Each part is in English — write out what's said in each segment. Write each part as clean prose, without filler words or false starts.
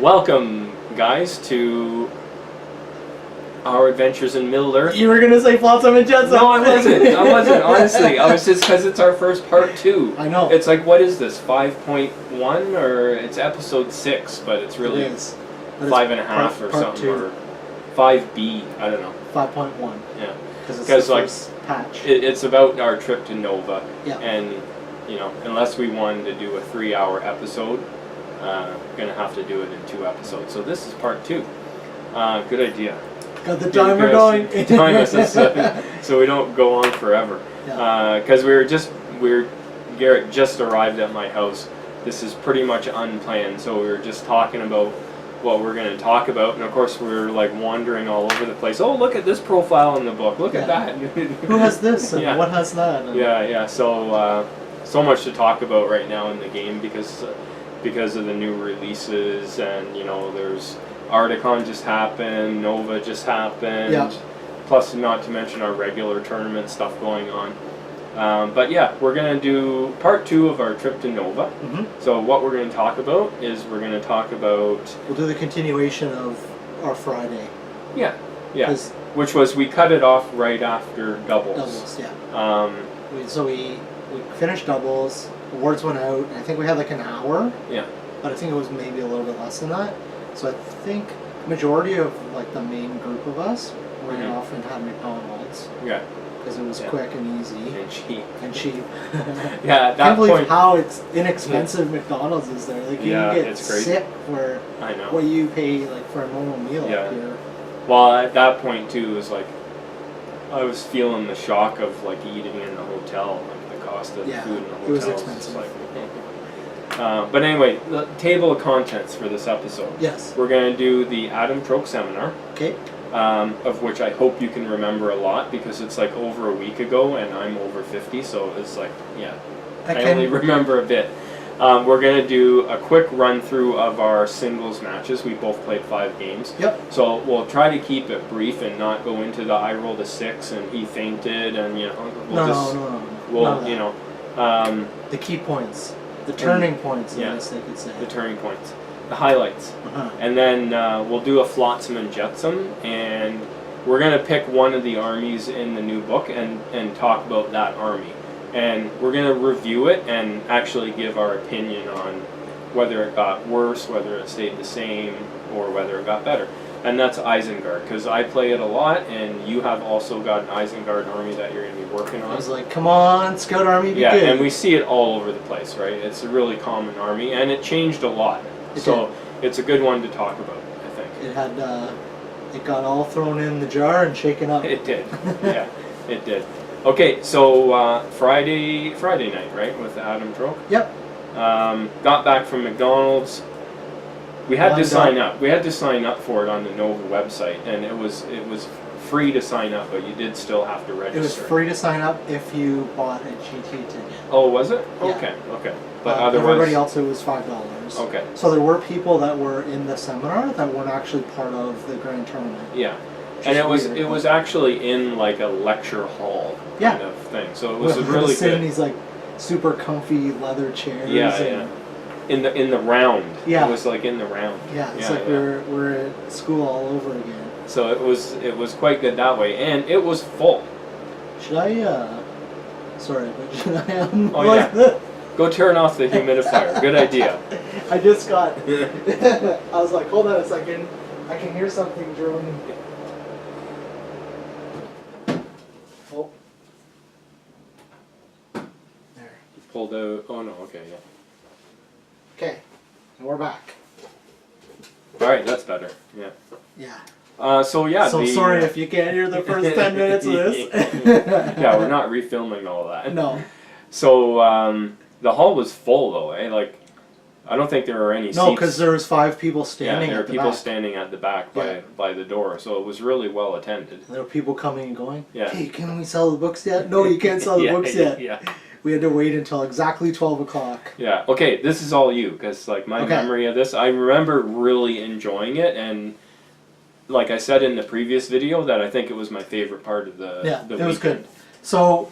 Welcome, guys, to our adventures in Middle-earth. You were gonna say Flotsam and Jetsam. No, I wasn't, honestly. I was just, because it's our first part 2. I know. It's like, what is this, 5.1? Or it's episode 6, but it's really 5.5 or something. 2. Or 5B, I don't know. 5.1. Yeah. Because it's the like, first patch. It's about our trip to Nova. Yeah. And, you know, unless we wanted to do a 3-hour episode, we're going to have to do it in 2 episodes. So this is part 2. Good idea. Got the timer going. Time us so we don't go on forever. Because Garrett just arrived at my house. This is pretty much unplanned, so we were just talking about what we're going to talk about, and of course we were like wandering all over the place. Oh, look at this profile in the book. Look at that. Who has this and what has that? And Yeah. So much to talk about right now in the game because of the new releases, and you know, there's Articon just happened, Nova just happened, plus not to mention our regular tournament stuff going on. But yeah, we're going to do part 2 of our trip to Nova. So what we're going to talk about is we'll do the continuation of our Friday. Yeah. Which was, we cut it off right after doubles. So we finished doubles, awards went out, and I think we had like an hour. Yeah. But I think it was maybe a little bit less than that. So I think majority of like the main group of us went off and had McDonald's. Yeah. Because it was quick and easy. And cheap. Yeah, at that I can't believe point, how inexpensive McDonald's is there. Like, you get it's crazy. sick for what you pay like for a normal meal up here. Well, at that point too, it was like, I was feeling the shock of like eating in the hotel, like the cost of the food in the hotel. It was expensive. But anyway, the table of contents for this episode. Yes. We're going to do the Adam Troke seminar. Okay. Of which I hope you can remember a lot, because it's like over a week ago and I'm over 50, so it's like, I only remember a bit. We're going to do a quick run through of our singles matches. We both played 5 games. Yep. So we'll try to keep it brief and not go into the I rolled a 6 and he fainted and, you know, the key points. The turning points, I guess they could say. The turning points. The highlights. And then we'll do a Flotsam and Jetsam, and we're going to pick one of the armies in the new book and talk about that army. And we're going to review it and actually give our opinion on whether it got worse, whether it stayed the same, or whether it got better. And that's Isengard, because I play it a lot, and you have also got an Isengard army that you're going to be working on. I was like, come on, Scout Army, be good. Yeah, and we see it all over the place, right? It's a really common army, and it changed a lot. It's a good one to talk about, I think. It had, it got all thrown in the jar and shaken up. It did, yeah, it did. Okay, so Friday night, right, with Adam Troke? Yep. Got back from McDonald's. We had to sign up. We had to sign up for it on the Nova website, and it was free to sign up, but you did still have to register. It was free to sign up if you bought a GT ticket. Oh, was it? Yeah. Okay. But otherwise, everybody else, it was $5. Okay. So there were people that were in the seminar that weren't actually part of the grand tournament. Yeah. And it was actually in like a lecture hall kind of thing. So it was really good. In these like super comfy leather chairs. Yeah. In the round. Yeah. It was like in the round. Yeah, it's like we're at school all over again. So it was quite good that way, and it was full. Should I sorry, but should I Go turn off the humidifier. Good idea. I just got I was like, hold on a second. I can hear something droning. Oh. There. Pulled out. Oh no, okay, yeah. Okay, and we're back. Alright, that's better. Yeah. Yeah. So sorry if you can't hear the first 10 minutes of this. Yeah, we're not refilming all that. No. So, the hall was full though, eh? Like, I don't think there were any seats. No, because there was 5 people standing there at were the people back. standing at the back by the door, so it was really well attended. There were people coming and going. Yeah. Hey, can we sell the books yet? No, you can't sell the books yet. Yeah. We had to wait until exactly 12 o'clock. Yeah, okay, this is all you, because like my memory of this, I remember really enjoying it, and like I said in the previous video, that I think it was my favorite part of the it weekend. was good. So,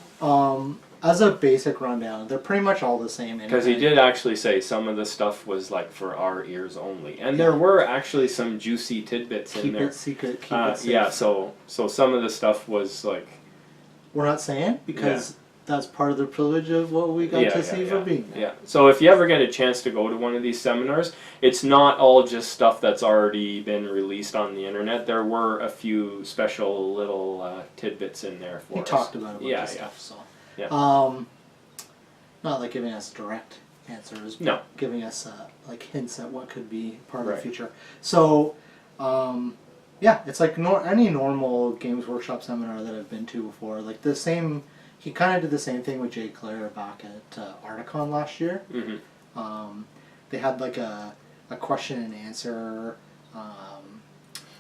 as a basic rundown, they're pretty much all the same. Because he did actually say some of the stuff was like for our ears only, and there were actually some juicy tidbits in there. Keep it secret. Keep it safe. Yeah, so some of the stuff was like. We're not saying because that's part of the privilege of what we got to see for being there. Yeah. So if you ever get a chance to go to one of these seminars, it's not all just stuff that's already been released on the internet. There were a few special little tidbits in there for us. He talked about a bunch of stuff. So. Yeah. Not like giving us direct answers, but giving us like hints at what could be part of the future. So, yeah, it's like any normal Games Workshop seminar that I've been to before. Like the same, he kind of did the same thing with Jay Clare back at Articon last year. Mm-hmm. They had like a question and answer.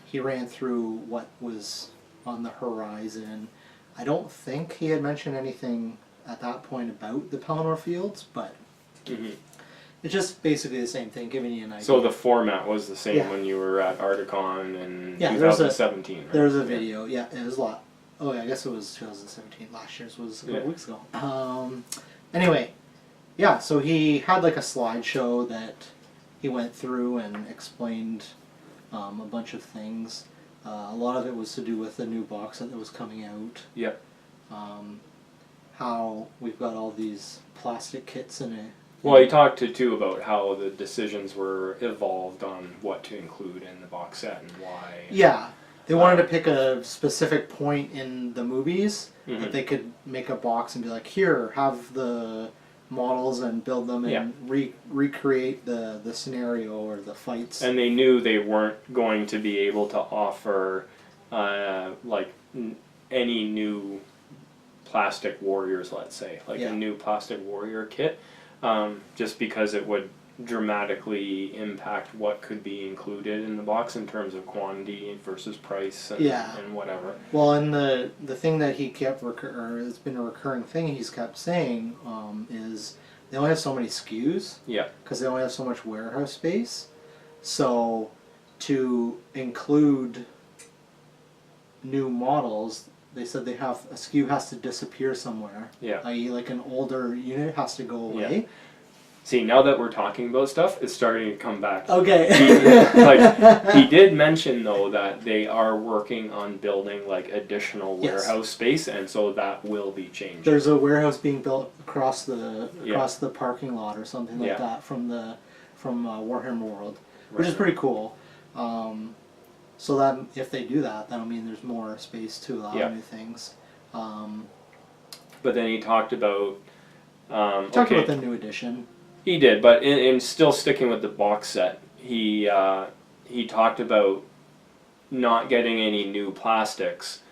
He ran through what was on the horizon. I don't think he had mentioned anything at that point about the Pelennor Fields, but it's just basically the same thing, giving you an idea. So the format was the same when you were at Articon in 2017, right? There was a video, it was a lot. Oh yeah, I guess it was 2017. Last year's was a couple weeks ago. Anyway, yeah, so he had like a slideshow that he went through and explained a bunch of things. A lot of it was to do with the new box set that was coming out. Yep. How we've got all these plastic kits in it. Well, he talked too about how the decisions were evolved on what to include in the box set and why. Yeah. They wanted to pick a specific point in the movies that they could make a box and be like, here, have the models and build them and recreate the scenario or the fights. And they knew they weren't going to be able to offer like any new plastic warriors, let's say, like a new plastic warrior kit, just because it would dramatically impact what could be included in the box in terms of quantity versus price and whatever. Well, and the thing that he kept, or it's been a recurring thing he's kept saying, is they only have so many SKUs. Yeah. Because they only have so much warehouse space. So to include new models, they said they have a SKU has to disappear somewhere. Yeah. I.e., like an older unit has to go away. Yeah. See, now that we're talking about stuff, it's starting to come back. Okay. He did mention, though, that they are working on building like additional warehouse space, and so that will be changing. There's a warehouse being built across the parking lot or something like that from Warhammer World, which is pretty cool. So that if they do that, that'll mean there's more space to allow new things. But then he talked about about the new edition. He did, but in still sticking with the box set, he talked about not getting any new plastics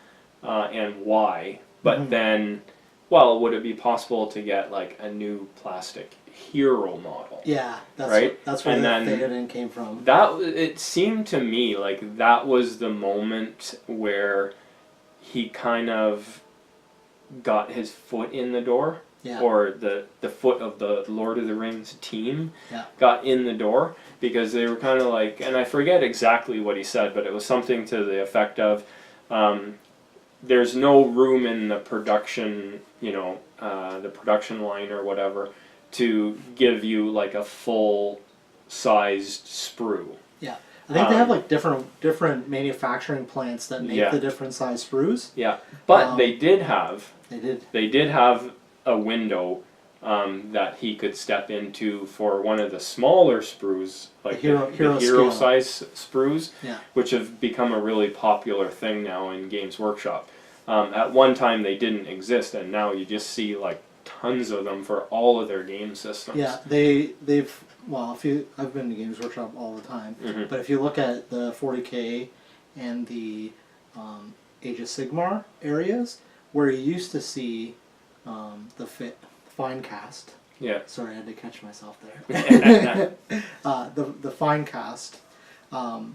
and why. But then, well, would it be possible to get like a new plastic hero model? Yeah, that's where the Theoden came from. That it seemed to me like that was the moment where he kind of got his foot in the door. Yeah. Or the foot of the Lord of the Rings team got in the door, because they were kind of like, and I forget exactly what he said, but it was something to the effect of, there's no room in the production, the production line or whatever, to give you like a full-sized sprue. Yeah. I think they have like different manufacturing plants that make the different size sprues. Yeah, but they did have a window that he could step into for one of the smaller sprues, like the hero size sprues, which have become a really popular thing now in Games Workshop. At one time they didn't exist, and now you just see like tons of them for all of their game systems. Yeah, they've I've been to Games Workshop all the time, but if you look at the 40K and the Age of Sigmar areas, where you used to see the fine cast. Yeah. Sorry, I had to catch myself there. The fine cast,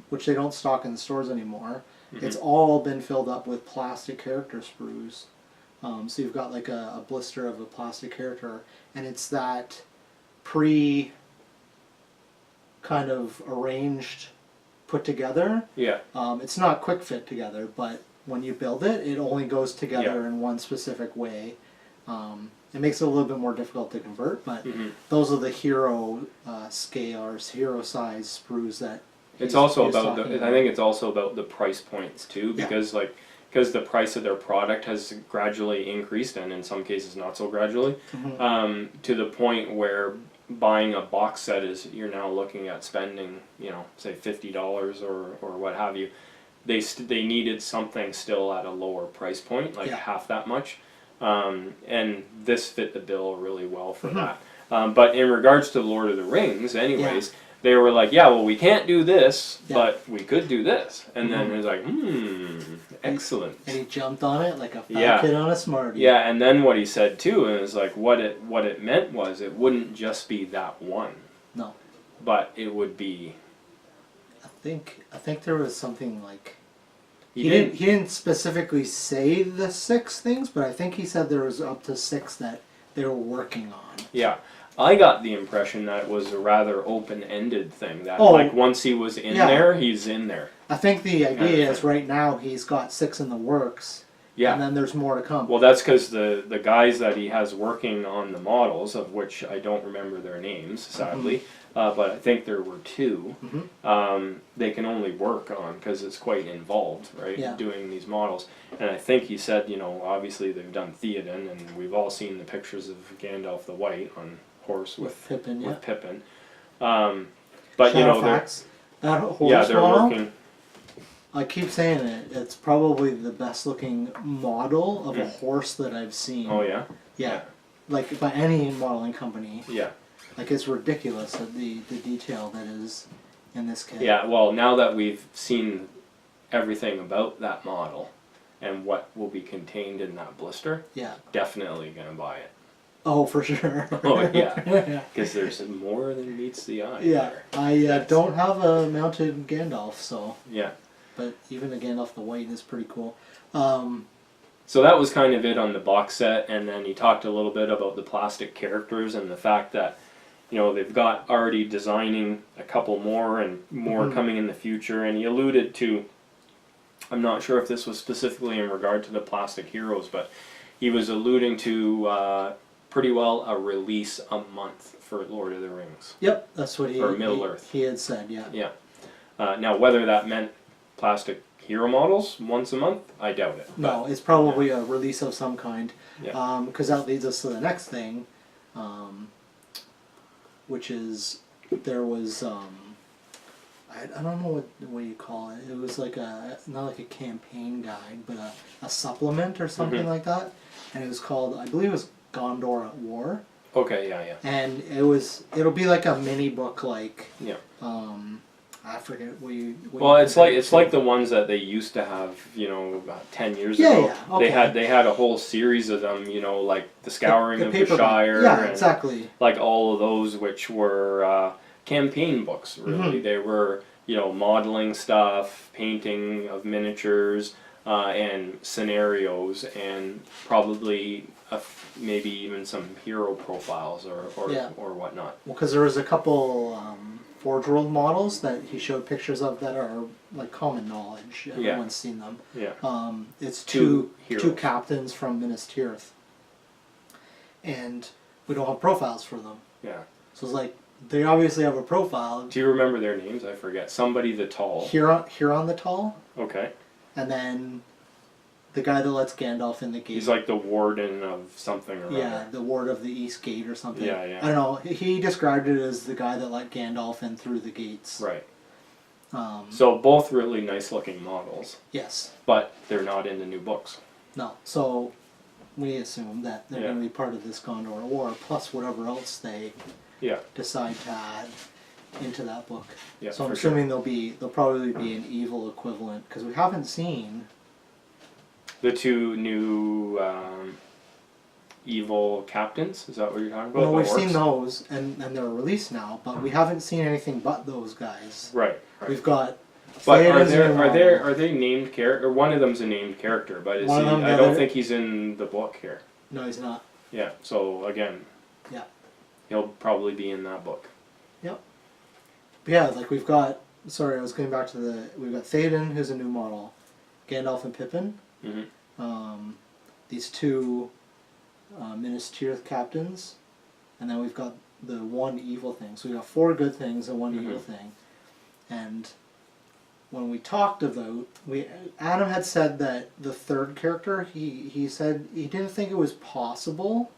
which they don't stock in the stores anymore. It's all been filled up with plastic character sprues. So you've got like a blister of a plastic character, and it's that kind of arranged, put together. Yeah. It's not quick fit together, but when you build it, it only goes together in one specific way. It makes it a little bit more difficult to convert, but those are the hero scales, hero size sprues that. It's also about I think it's also about the price points too, because because the price of their product has gradually increased, and in some cases not so gradually, to the point where buying a box set you're now looking at spending, say $50 or what have you. They needed something still at a lower price point, like half that much, and this fit the bill really well for that. But in regards to Lord of the Rings, anyways. They were like, yeah, well, we can't do this, but we could do this. And then it was like, excellent. And he jumped on it like a fat kid on a Smartie. Yeah, and then what he said too, and it was like, what it meant was it wouldn't just be that one. No. But it would be. I think there was something like. He didn't specifically say the 6 things, but I think he said there was up to 6 that they were working on. Yeah. I got the impression that it was a rather open-ended thing. That like once he was in there, he's in there. I think the idea is right now he's got 6 in the works. Yeah. And then there's more to come. Well, that's because the guys that he has working on the models, of which I don't remember their names, sadly, but I think there were 2. They can only work on, because it's quite involved, right? Doing these models. And I think he said, obviously they've done Theoden, and we've all seen the pictures of Gandalf the White on horse with Pippin. But Shadowfax, that horse they're model, working. I keep saying it. It's probably the best looking model of a horse that I've seen. Oh yeah. Yeah, like by any modeling company. Yeah. Like it's ridiculous the detail that is in this kit. Yeah. Well, now that we've seen everything about that model and what will be contained in that blister, definitely gonna buy it. Oh, for sure. Oh, yeah. Because there's more than meets the eye. Yeah. I don't have a mounted Gandalf, so. Yeah. But even a Gandalf the White is pretty cool. So that was kind of it on the box set, and then he talked a little bit about the plastic characters and the fact that, they've got already designing a couple more and more coming in the future, and he alluded to, I'm not sure if this was specifically in regard to the plastic heroes, but he was alluding to pretty well a release a month for Lord of the Rings. Yep, that's what or Middle-earth. He had said, yeah. Yeah. Now, whether that meant plastic hero models once a month, I doubt it. No, it's probably a release of some kind. Yeah. Because that leads us to the next thing, which is there was I don't know what you call it. It was like not like a campaign guide, but a supplement or something like that. And it was called, I believe it was Gondor at War. Okay, yeah. And it'll be like a mini book, like I forget what you. It's like the ones that they used to have, about 10 years ago. Yeah, okay. They had a whole series of them, like the Scouring of the Shire. Yeah, exactly. Like all of those, which were campaign books. Really, they were modeling stuff, painting of miniatures, and scenarios, and probably maybe even some hero profiles or whatnot. Well, because there was a couple Forge World models that he showed pictures of that are like common knowledge. Everyone's seen them. Yeah. It's two captains from Minas Tirith, and we don't have profiles for them. Yeah. So it's like they obviously have a profile. Do you remember their names? I forget. Somebody the Tall. Huron the Tall. Okay. And then the guy that lets Gandalf in the gate. He's like the warden of something or other. Yeah, the ward of the East Gate or something. Yeah. I don't know. He described it as the guy that let Gandalf in through the gates. Right. So both really nice looking models. Yes. But they're not in the new books. No. So we assume that they're going to be part of this Gondor War, plus whatever else they decide to add into that book. Yeah, so I'm assuming they'll probably be an evil equivalent, because we haven't seen the 2 new evil captains. Is that what you're talking about? Well, we've seen those, and they're released now, but we haven't seen anything but those guys. Right. We've got. But are they named character? One of them's a named character, but is he? I don't think he's in the book here. No, he's not. Yeah. So again. Yeah. He'll probably be in that book. Yep. But yeah, like we've got. Sorry, I was going back to we've got Theoden, who's a new model, Gandalf and Pippin. These 2 Minas Tirith captains, and then we've got the one evil thing. So we got 4 good things and 1 evil thing. And when we talked about, Adam had said that the third character, he said he didn't think it was possible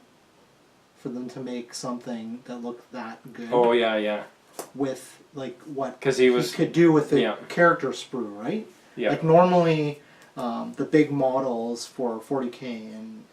for them to make something that looked that good. Oh yeah. With like what he could do with the character sprue, right? Yeah. Like normally, the big models for 40K and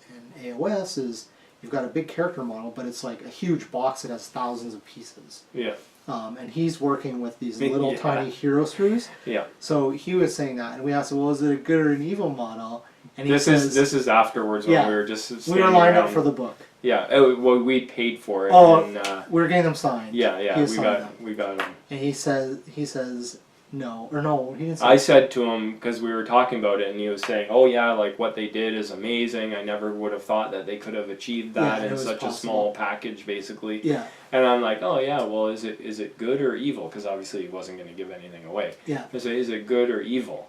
AOS is you've got a big character model, but it's like a huge box that has thousands of pieces. Yeah. And he's working with these little tiny hero sprues. Yeah. So he was saying that, and we asked him, well, is it a good or an evil model? And this is afterwards when we were just we were lined up for the book. Yeah. Well, we paid for it. Oh, and, we were getting them signed. Yeah. We got them. And he says no, or no, he didn't say I said to him, because we were talking about it, and he was saying, oh yeah, like what they did is amazing. I never would have thought that they could have achieved that in such a small package, basically. Yeah. And I'm like, oh yeah, well, is it good or evil? Because obviously he wasn't going to give anything away. Yeah. I say, is it good or evil?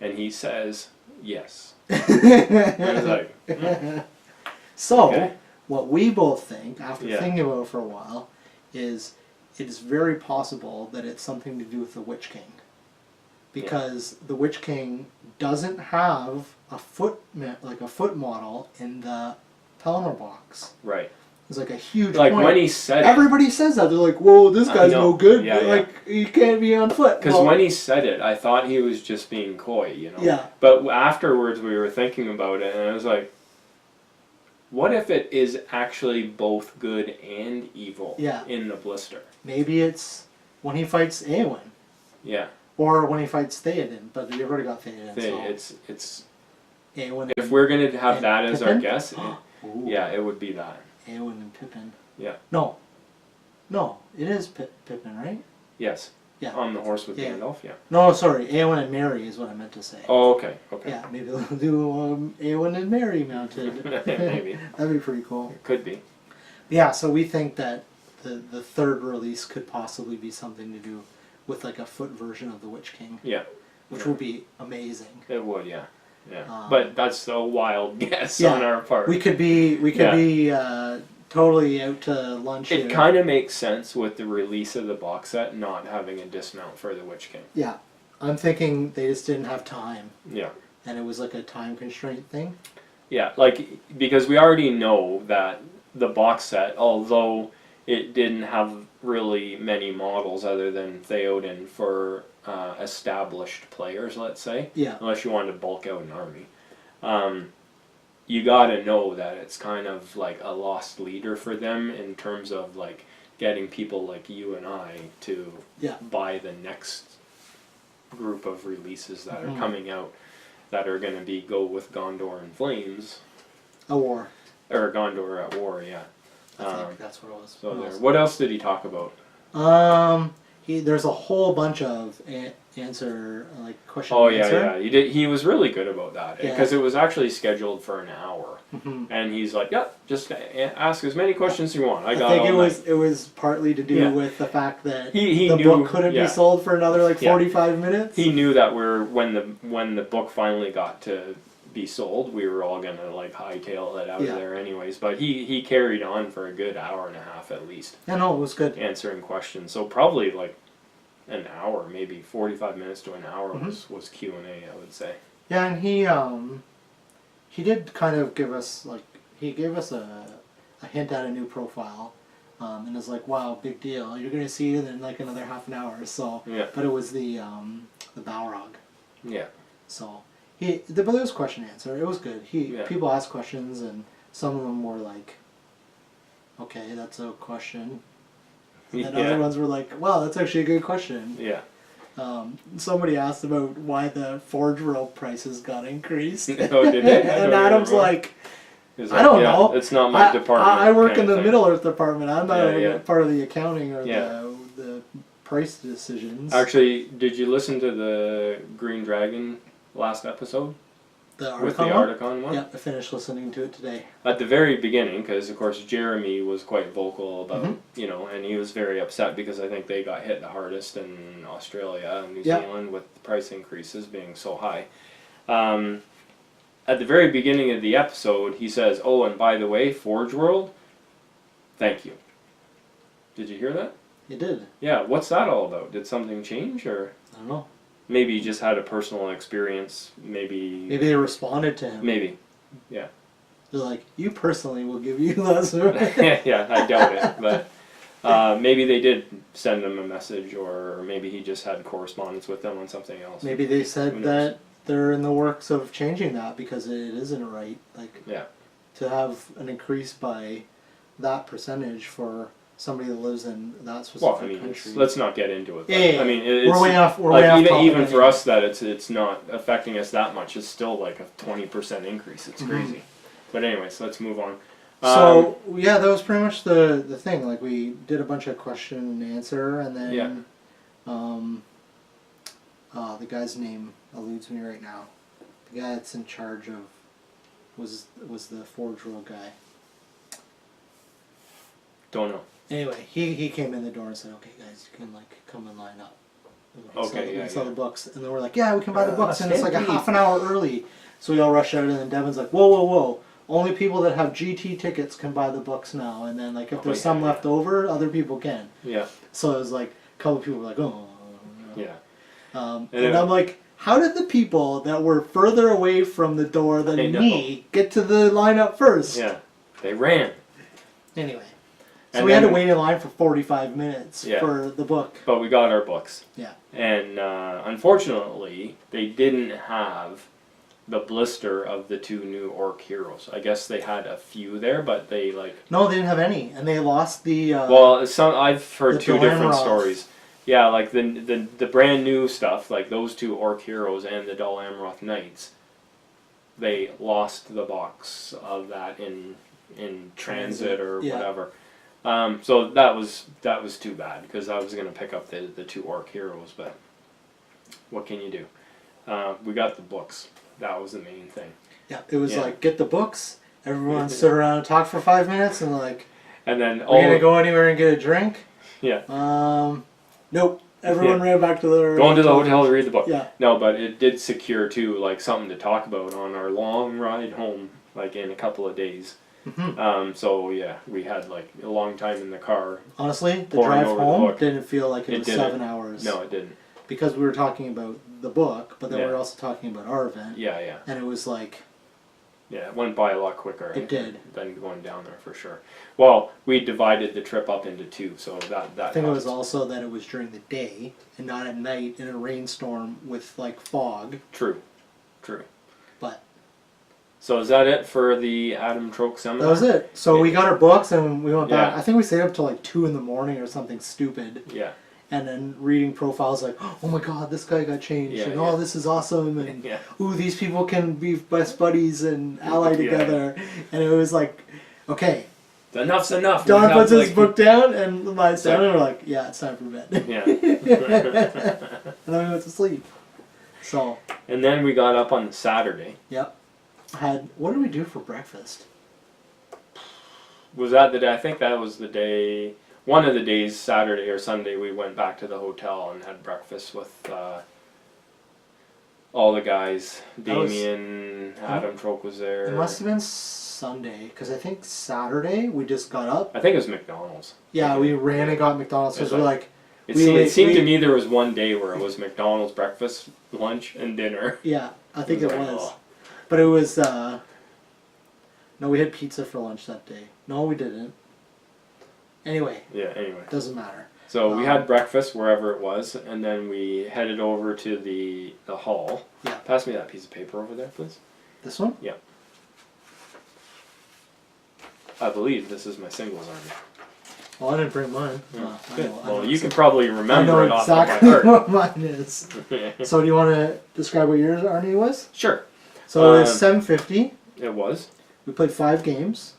And he says, yes. And I was like, So, okay. What we both think, after thinking about it for a while, is it is very possible that it's something to do with the Witch King. Because the Witch King doesn't have a foot model in the Pelennor box. Right. It's like a huge like point. When he said everybody says that. They're like, whoa, this guy's no good. Yeah, like, he can't be on foot. Because when he said it, I thought he was just being coy, you know? Yeah. But afterwards we were thinking about it, and I was like, what if it is actually both good and evil in the blister? Maybe it's when he fights Eowyn. Yeah. Or when he fights Theoden, but you've already got Theoden. So it's Eowyn. If we're going to have that as Pippin? our guess, it would be that. Eowyn and Pippin. Yeah. No, it is Pippin, right? Yes. Yeah. On the horse with Gandalf, yeah. No, sorry, Eowyn and Mary is what I meant to say. Oh, okay. Yeah, maybe they'll do Eowyn and Mary mounted. Maybe. That'd be pretty cool. It could be. Yeah, so we think that the third release could possibly be something to do with like a foot version of the Witch King. Yeah. Which would be amazing. It would, yeah. Yeah. But that's a wild guess on our part. We could be totally out to lunch. It kind of makes sense with the release of the box set not having a dismount for the Witch King. Yeah. I'm thinking they just didn't have time. Yeah. And it was like a time constraint thing. Yeah, like, because we already know that the box set, although it didn't have really many models other than Theoden for established players, let's say. Yeah. Unless you wanted to bulk out an army. You gotta know that it's kind of like a lost leader for them in terms of like getting people like you and I to buy the next group of releases that are coming out that are going to go with Gondor in Flames. A war. Or Gondor at War, yeah. I think that's what it was. So there. What else did he talk about? There's a whole bunch of question. Oh and answer. yeah. He was really good about that because it was actually scheduled for an hour, and he's like, "Yeah, just ask as many questions as you want." I think it was partly to do with the fact that the book couldn't be sold for another 45 minutes. He knew that when the book finally got to be sold, we were all gonna hightail it out of there anyways. But he carried on for a good hour and a half at least. Yeah, no, it was good answering questions. So probably an hour, maybe 45 minutes to an hour was Q&A, I would say. Yeah, and he did kind of give us he gave us a hint at a new profile, and it's like, wow, big deal. You're gonna see it in another half an hour. So but it was the Balrog. Yeah. So but it was question and answer. It was good. People asked questions, and some of them were like, okay, that's a question. And then other ones were like, wow, that's actually a good question. Yeah. Somebody asked about why the forge rope prices got increased. Oh, did they? And Adam's like, I don't know. It's not my department. I work in the Middle Earth department. I'm not part of the accounting or the price decisions. Actually, did you listen to the Green Dragon last episode? With the Articon one? Yeah, I finished listening to it today. At the very beginning, because of course Jeremy was quite vocal about, and he was very upset because I think they got hit the hardest in Australia and New Zealand with the price increases being so high. at the very beginning of the episode, he says, "Oh, and by the way, Forge World, thank you." Did you hear that? It did. Yeah, what's that all about? Did something change, or I don't know. maybe he just had a personal experience? Maybe they responded to him. Maybe, yeah. They're like, you personally will give you less. Yeah, I doubt it, but maybe they did send him a message, or maybe he just had correspondence with them on something else. Maybe they said that they're in the works of changing that because it isn't right. Like, yeah. To have an increase by that percentage for somebody that lives in that specific country. Let's not get into it. Yeah. I mean, we're way off. We're way off topic even for us that it's not affecting us that much. It's still like a 20% increase. It's crazy. But anyways, let's move on. So yeah, that was pretty much the thing. Like, we did a bunch of question and answer, and then the guy's name eludes me right now. The guy that's in charge of was the Forge World guy. Don't know. Anyway, he came in the door and said, "Okay, guys, you can come and line up. We sell the books." And then we're like, "Yeah, we can buy the books," and it's like a half an hour early. So we all rush out, and then Devin's like, "Whoa! Only people that have GT tickets can buy the books now, and then if there's some left over, other people can." Yeah. So it was like a couple of people were like, "Oh." Yeah. And I'm like, how did the people that were further away from the door than me get to the lineup first? Yeah, they ran. Anyway. So we had to wait in line for 45 minutes for the book. But we got our books. Yeah. And unfortunately, they didn't have the blister of the 2 new orc heroes. I guess they had a few there, but they No, they didn't have any, and they lost the. I've heard 2 different stories. Yeah, like the brand new stuff, like those 2 orc heroes and the Dol Amroth Knights. They lost the box of that in transit or whatever. So that was too bad, because I was gonna pick up the 2 orc heroes, but what can you do? We got the books. That was the main thing. Yeah, it was like, get the books. Everyone stood around and talked for 5 minutes, and and then we're gonna go anywhere and get a drink. Yeah. Nope. Everyone ran back to the going to the hotel to read the book. Yeah. No, but it did secure too, something to talk about on our long ride home, in a couple of days. So yeah, we had a long time in the car. Honestly, the drive home didn't feel like it was 7 hours. No, it didn't. Because we were talking about the book, but then we were also talking about our event. Yeah. And it was like... Yeah, it went by a lot quicker. It did. Than going down there, for sure. Well, we divided the trip up into 2, so that I think it was also that it was during the day and not at night in a rainstorm with fog. True. But... So is that it for the Adam Troke seminar? That was it. So we got our books and we went back. I think we stayed up till 2 in the morning or something stupid. Yeah. And then reading profiles oh my god, this guy got changed, and oh, this is awesome, and ooh, these people can be best buddies and ally together. And it was okay. Enough's enough. Don puts his book down and lies down, and we're like, yeah, it's time for bed. Yeah. And then we went to sleep. So. And then we got up on the Saturday. Yep. What did we do for breakfast? Was that the day? I think that was the day. One of the days, Saturday or Sunday, we went back to the hotel and had breakfast with all the guys. Damien, Adam Troke was there. It must have been Sunday, because I think Saturday we just got up. I think it was McDonald's. Yeah, we ran and got McDonald's because It seemed to me there was one day where it was McDonald's breakfast, lunch, and dinner. Yeah, I think it was. But it was... no, we had pizza for lunch that day. No, we didn't. Anyway. Doesn't matter. So we had breakfast wherever it was, and then we headed over to the hall. Yeah. Pass me that piece of paper over there, please. This one? Yeah. I believe this is my singles army. Well, I didn't bring mine. Well, you can probably remember it off by heart. I know exactly what mine is. So do you want to describe what your army was? Sure. So it was 750. It was. We played 5 games.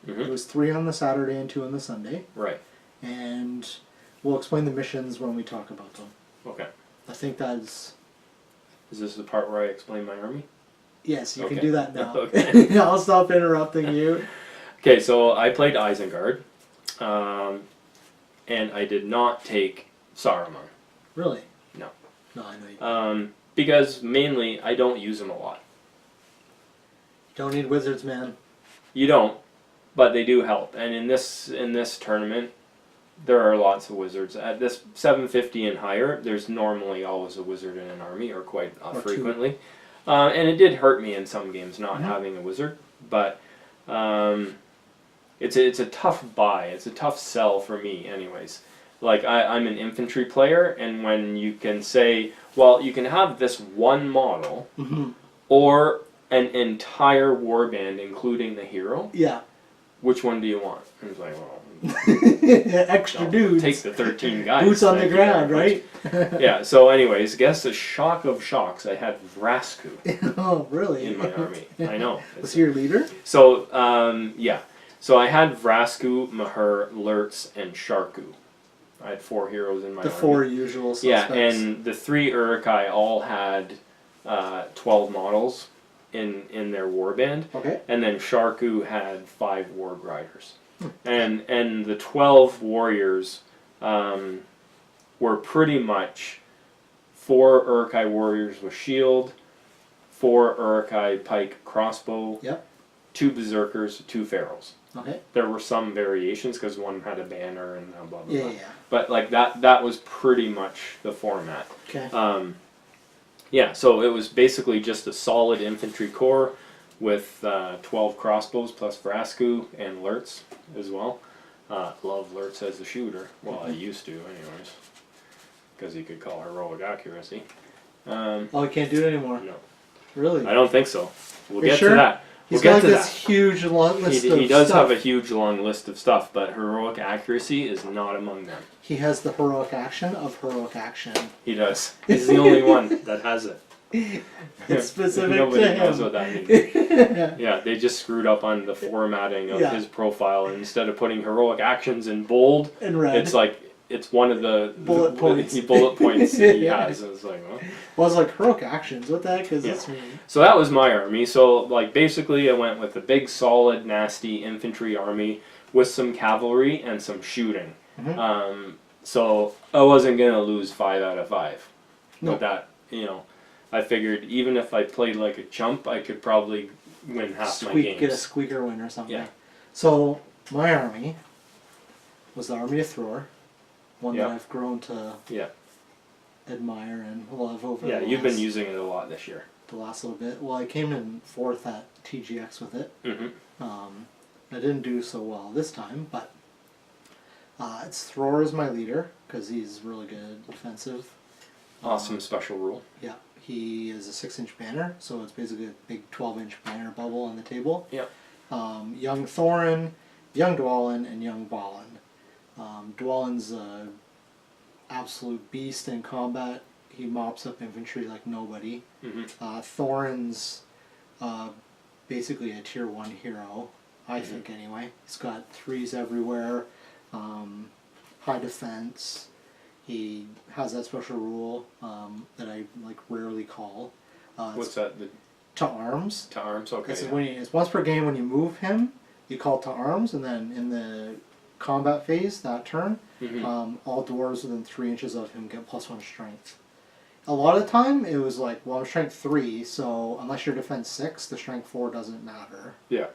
It was 3 on the Saturday and 2 on the Sunday. Right. And we'll explain the missions when we talk about them. Okay. I think that's... Is this the part where I explain my army? Yes, you can do that now. Okay. I'll stop interrupting you. Okay, so I played Isengard. And I did not take Saruman. Really? No. No, I know you. Because mainly I don't use him a lot. Don't need wizards, man. You don't, but they do help. And in this tournament, there are lots of wizards. At this 750 and higher, there's normally always a wizard in an army, or quite frequently. And it did hurt me in some games not having a wizard, but it's a tough buy. It's a tough sell for me, anyways. Like I'm an infantry player, and when you can say, well, you can have this one model, or an entire warband, including the hero. Yeah. Which one do you want? And it's like, well, extra dudes. Take the 13 guys. Boots on the ground, right? Yeah. So, anyways, guess the shock of shocks. I had Vrasku. Oh, really? In my army. I know. Was he your leader? So, yeah. So I had Vrasku, Mahur, Lurtz, and Sharku. I had 4 heroes in my army. The 4 usual suspects. Yeah, and the 3 Urukai all had 12 models in their warband. Okay. And then Sharku had 5 warg riders. And the 12 warriors were pretty much 4 Urukai warriors with shield, 4 Urukai pike crossbow, 2 berserkers, 2 pharaohs. Okay. There were some variations because one had a banner and blah blah blah. Yeah. But like that was pretty much the format. Okay. Yeah, so it was basically just a solid infantry corps with 12 crossbows plus Vrasku and Lurtz as well. Love Lurtz as a shooter. Well, I used to, anyways, because he could call heroic accuracy. Oh, he can't do it anymore? No. Really? I don't think so. We'll get sure? to that. He's got this huge long list of stuff. He does have a huge long list of stuff, but heroic accuracy is not among them. He has the heroic action of heroic action. He does. He's the only one that has it. It's specific Nobody to him. knows what that means. Yeah, they just screwed up on the formatting of his profile. And instead of putting heroic actions in bold, and red, it's like it's one of the bullet points. Bullet points he has. It's like, well, it's like heroic actions. What the heck is this mean? So that was my army. So like basically, I went with a big, solid, nasty infantry army with some cavalry and some shooting. So I wasn't gonna lose 5 out of 5. No. But that, I figured even if I played like a chump, I could probably win half my games. Get a squeaker win or something. Yeah. So my army was the army of Thror, one that I've grown to admire and love over. Yeah, you've been using it a lot this year. The last little bit. Well, I came in 4th at TGX with it. I didn't do so well this time, but it's Thror is my leader because he's really good defensive. Awesome special rule. Yeah, he is a 6-inch banner, so it's basically a big 12-inch banner bubble on the table. Yep. Young Thorin, young Dwalin, and young Balin. Dwalin's an absolute beast in combat. He mops up infantry like nobody. Thorin's basically a tier 1 hero, I think anyway. He's got 3s everywhere, high defense. He has that special rule that I like rarely call. What's that? To arms. To arms, okay. It's once per game when you move him, you call to arms, and then in the combat phase, that turn, all dwarves within 3 inches of him get +1 strength. A lot of the time, it was like, well, I'm strength 3, so unless you're defense 6, the strength 4 doesn't matter. Yeah.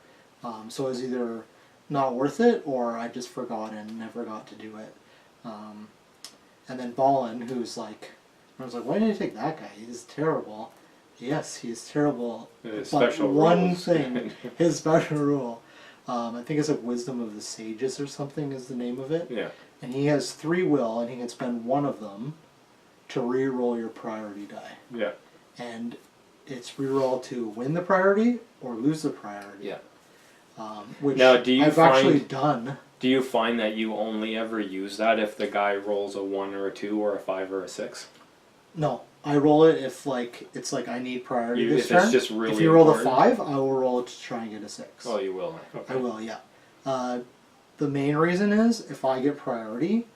So it was either not worth it, or I just forgot and never got to do it. And then Balin, who's like, I was like, why did you take that guy? He's terrible. Yes, he's terrible. His but special one rules. thing, his special rule, I think it's like Wisdom of the Sages or something is the name of it. Yeah. And he has 3 will, and he can spend 1 of them to re-roll your priority die. Yeah. And it's re-roll to win the priority or lose the priority. Yeah. Which now, do you I've actually done. Do you find that you only ever use that if the guy rolls a 1 or a 2 or a 5 or a 6? No, I roll it if like it's like I need priority this if turn. It's just really if you roll important? a 5, I will roll it to try and get a 6. Oh, you will. Okay. I will, yeah. The main reason is if I get priority,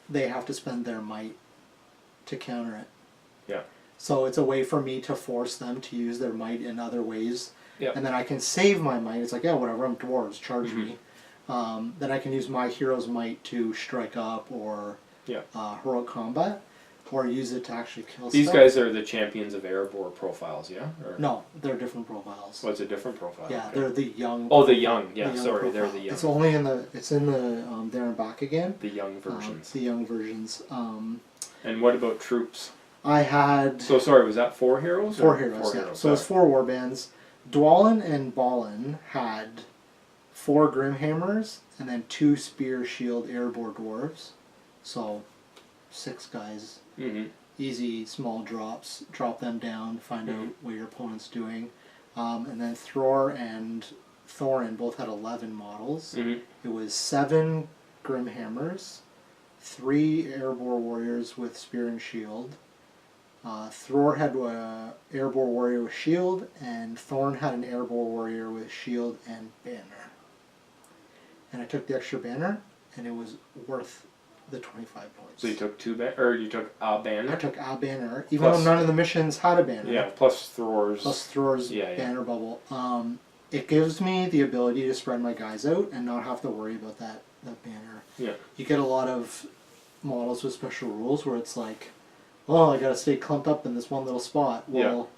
they have to spend their might to counter it. Yeah. So it's a way for me to force them to use their might in other ways. Yeah. And then I can save my might. It's like, yeah, whatever, I'm dwarves, charge me. Then I can use my hero's might to strike up or heroic combat. or use it to actually kill These stuff. guys are the champions of Erebor profiles, yeah? Or? No, they're different profiles. What's a different profile? Yeah, okay. they're the young. Oh, the young. Yeah, the young sorry, profile. they're the young. It's only in the. It's in the. There and back again. The young versions. The young versions. And what about troops? I had. So sorry, was that 4 heroes? 4 heroes. Four Yeah. heroes, So it's 4 warbands. Dwalin and Balin had 4 Grimhammers and then 2 Spear Shield Erebor dwarves. So 6 guys. Mm-hmm. Easy small drops. Drop them down. Find out what your opponent's doing. And then Thror and Thorin both had 11 models. Mm-hmm. It was 7 Grimhammers, 3 Erebor warriors with spear and shield. Thror had an Erebor warrior with shield, and Thorn had an Erebor warrior with shield and banner. And I took the extra banner, and it was worth the 25 points. So you took you took a banner? I took a banner, even though none of the missions had a banner. Yeah, plus Thror's. Plus Thror's banner bubble. It gives me the ability to spread my guys out and not have to worry about that banner. Yeah. You get a lot of models with special rules where it's like, oh, I gotta stay clumped up in this one little spot. Well,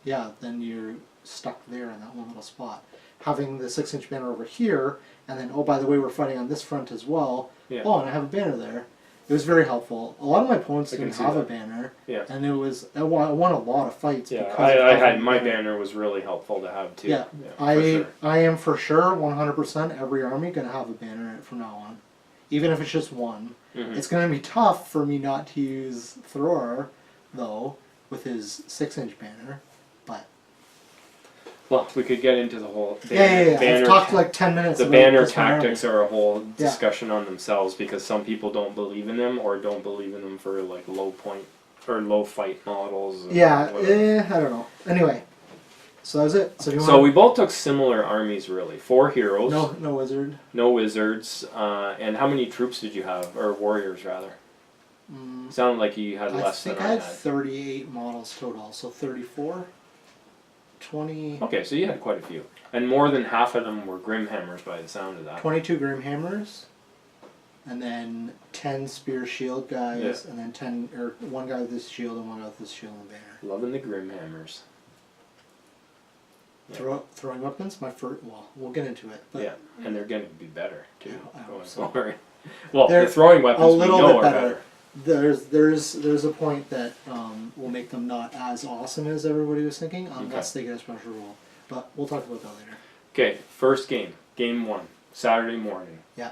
yeah, then you're stuck there in that one little spot. Having the 6-inch banner over here, and then, oh, by the way, we're fighting on this front as well. Yeah. Oh, and I have a banner there. It was very helpful. A lot of my opponents didn't have a banner. Yeah. And I won a lot of fights. Yeah, because I had my banner was really helpful to have too. Yeah, I am for sure 100% every army going to have a banner in it from now on. Even if it's just one. Mm-hmm. It's going to be tough for me not to use Thror, though, with his 6-inch banner. But well, we could get into the whole banner. I've talked like 10 minutes. The banner tactics are a whole discussion on themselves because some people don't believe in them or don't believe in them for like low point or low fight models. Yeah, I don't know. Anyway, so that was it. So we both took similar armies, really. 4 heroes. No wizard. No wizards. And how many troops did you have, or warriors rather? Sounded like you had less than I had. I had 38 models total, so 34. 20. Okay, so you had quite a few, and more than half of them were Grimhammers by the sound of that. 22 Grimhammers, and then 10 Spear Shield guys, and then 10 or 1 guy with this shield and 1 guy with this shield and banner. Loving the Grimhammers. Throwing weapons, my first. Well, we'll get into it. But yeah, and they're going to be better too. I hope so. Well, the throwing weapons we know are better. There's a point that will make them not as awesome as everybody was thinking, unless they get a special rule. But we'll talk about that later. Okay, first game, game 1, Saturday morning. Yeah.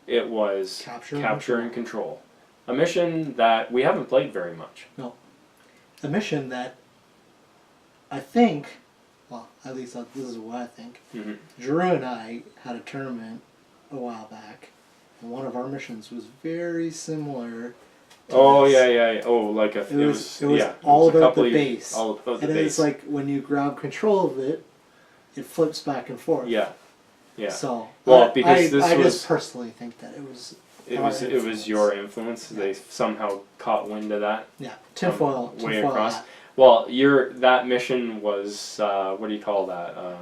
It was Capture and Control. A mission that we haven't played very much. No. A mission that I think, well, at least this is what I think, Drew and I had a tournament a while back, and one of our missions was very similar. Oh yeah. Oh, like it was all about the base. All about the base. And base. it's like when you grab control of it, it flips back and forth. Yeah. So because I just personally think that it was. It was your influence. Yeah. They somehow caught wind of that. Yeah, tinfoil way across. That. Well, that mission was what do you call that?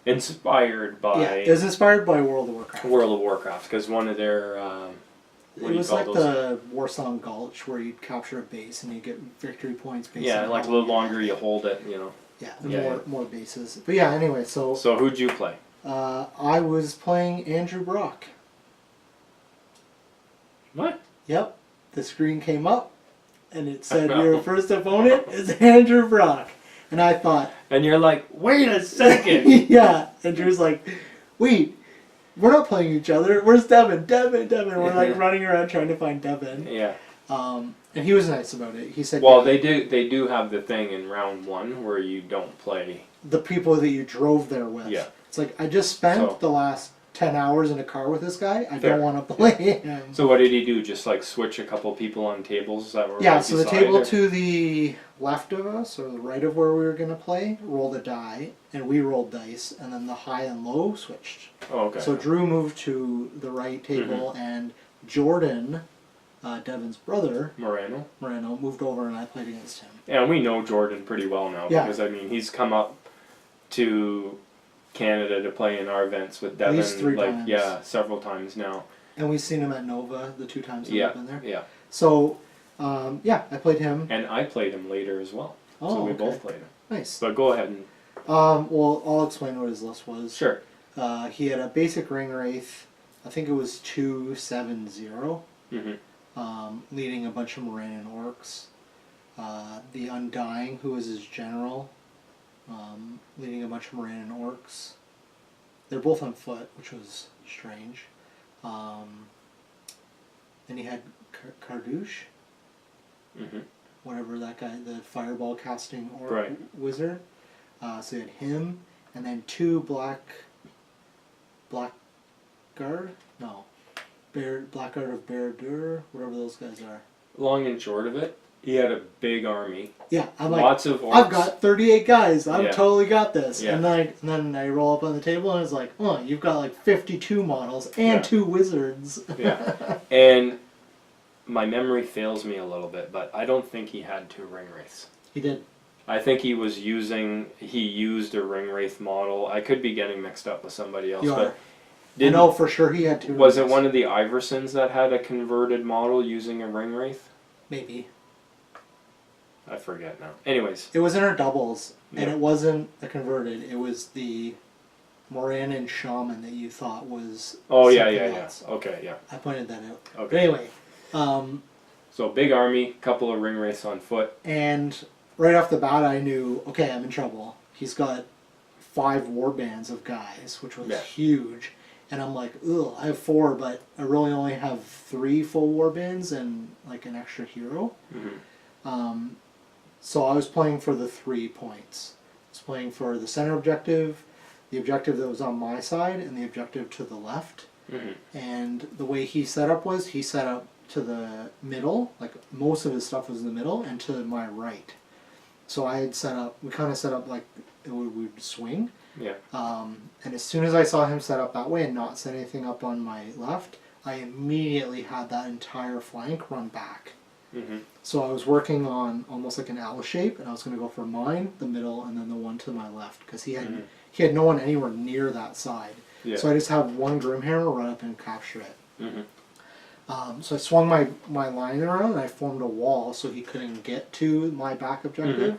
Inspired by. Yeah, it was inspired by World of Warcraft. World of Warcraft, because one of their. It was like the Warsong Gulch, where you'd capture a base and you get victory points. Based on like the longer you hold it, you know. Yeah, more bases. But yeah, anyway, so. So who'd you play? I was playing Andrew Brock. What? Yep, the screen came up, and it said your first opponent is Andrew Brock, and I thought. And you're like, wait a second. Yeah, and Drew's like, wait. We're not playing each other. Where's Devin? Devin. We're like running around trying to find Devin. Yeah. And he was nice about it. He said, "Well, they do have the thing in round 1 where you don't play the people that you drove there with." Yeah. It's like I just spent the last 10 hours in a car with this guy. I don't want to play him. So what did he do? Just like switch a couple people on tables that were so the table to the left of us or the right of where we were going to play rolled a die, and we rolled dice, and then the high and low switched. Oh, okay. So Drew moved to the right table, and Jordan, Devin's brother, Moreno, moved over, and I played against him. Yeah, we know Jordan pretty well now because I mean he's come up to Canada to play in our events with Devin. At least 3 times. Yeah, several times now. And we've seen him at Nova the 2 times that we've been there. Yeah. So Yeah, I played him. And I played him later as well. Oh, so we okay. both played him. Nice. But go ahead and... Well, I'll explain what his list was. Sure. He had a basic ring wraith. I think it was 270. Leading a bunch of Morannon orcs. The Undying, who was his general, leading a bunch of Morannon orcs. They're both on foot, which was strange. Then he had Kardouche, whatever that guy, the fireball casting orc wizard. So he had him, and then 2 Blackguard? No. Blackguard of Baradur, whatever those guys are. Long and short of it, he had a big army. Yeah, I'm lots of orcs. I've got 38 guys. I've Yeah. totally got this. Yeah. And then I roll up on the table and it's like, oh, you've got like 52 models and 2 wizards. Yeah. And my memory fails me a little bit, but I don't think he had 2 ring wraiths. He did. I think he used a ring wraith model. I could be getting mixed up with somebody else, but I know for sure he had 2. Was it one of the Iversons that had a converted model using a ring wraith? Maybe. I forget now. Anyways. It was in our doubles, and it wasn't a converted. It was the Morannon shaman that you thought was. Oh, yeah. Okay, yeah. I pointed that out. Okay. But anyway. So big army, couple of ring wraiths on foot. And right off the bat I knew, okay, I'm in trouble. He's got 5 warbands of guys, which was huge. And I'm like, ugh, I have 4, but I really only have 3 full warbands and like an extra hero. So I was playing for the 3 points. I was playing for the center objective, the objective that was on my side, and the objective to the left. And the way he set up was, he set up to the middle, like most of his stuff was in the middle, and to my right. So I had set up, we kind of set up like we would swing. Yeah. And as soon as I saw him set up that way and not set anything up on my left, I immediately had that entire flank run back. So I was working on almost like an L shape, and I was going to go for mine, the middle, and then the one to my left, because he had no one anywhere near that side. Yeah. So I just had one Grimhammer run up and capture it. So I swung my line around, and I formed a wall so he couldn't get to my back objective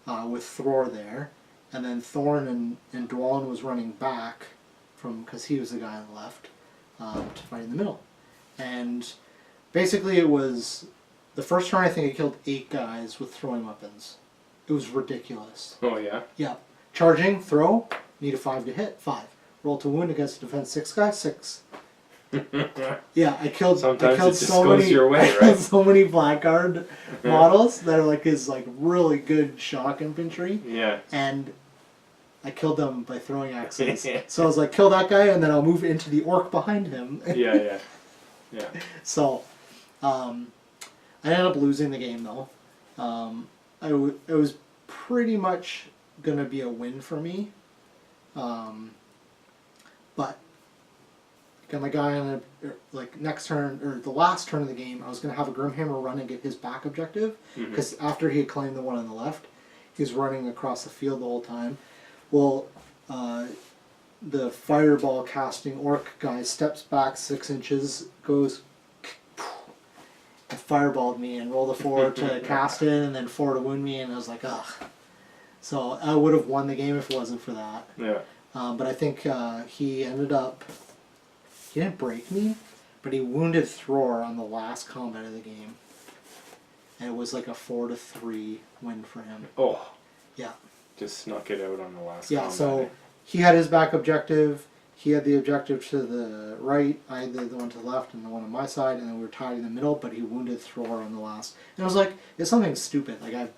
with Thror there. And then Thorn and Dwalin was running back because he was the guy on the left to fight in the middle. And basically it was, the first turn I think I killed 8 guys with throwing weapons. It was ridiculous. Oh yeah? Yeah. Charging, throw, need a 5 to hit, 5. Roll to wound against a defense 6 guy, 6. Yeah, I killed so many Blackguard models that are like his like really good shock infantry. Yeah. And I killed them by throwing axes. So I was like, kill that guy, and then I'll move into the orc behind him. Yeah. So, I ended up losing the game though. It was pretty much gonna be a win for me. But my guy on the next turn, or the last turn of the game, I was going to have a Grimhammer run and get his back objective, because after he had claimed the one on the left, he was running across the field the whole time. Well, the fireball casting orc guy steps back 6 inches, goes, and fireballed me, and rolled a 4 to cast it, and then 4 to wound me, and I was like, ugh. So I would have won the game if it wasn't for that. Yeah. But I think he ended up... He didn't break me, but he wounded Thror on the last combat of the game. And it was like a 4-3 win for him. Oh. Yeah. Just snuck it out on the last combat. Yeah, so he had his back objective, he had the objective to the right, I had the one to the left and the one on my side, and then we were tied in the middle, but he wounded Thror on the last. And I was like, it's something stupid. Like, I have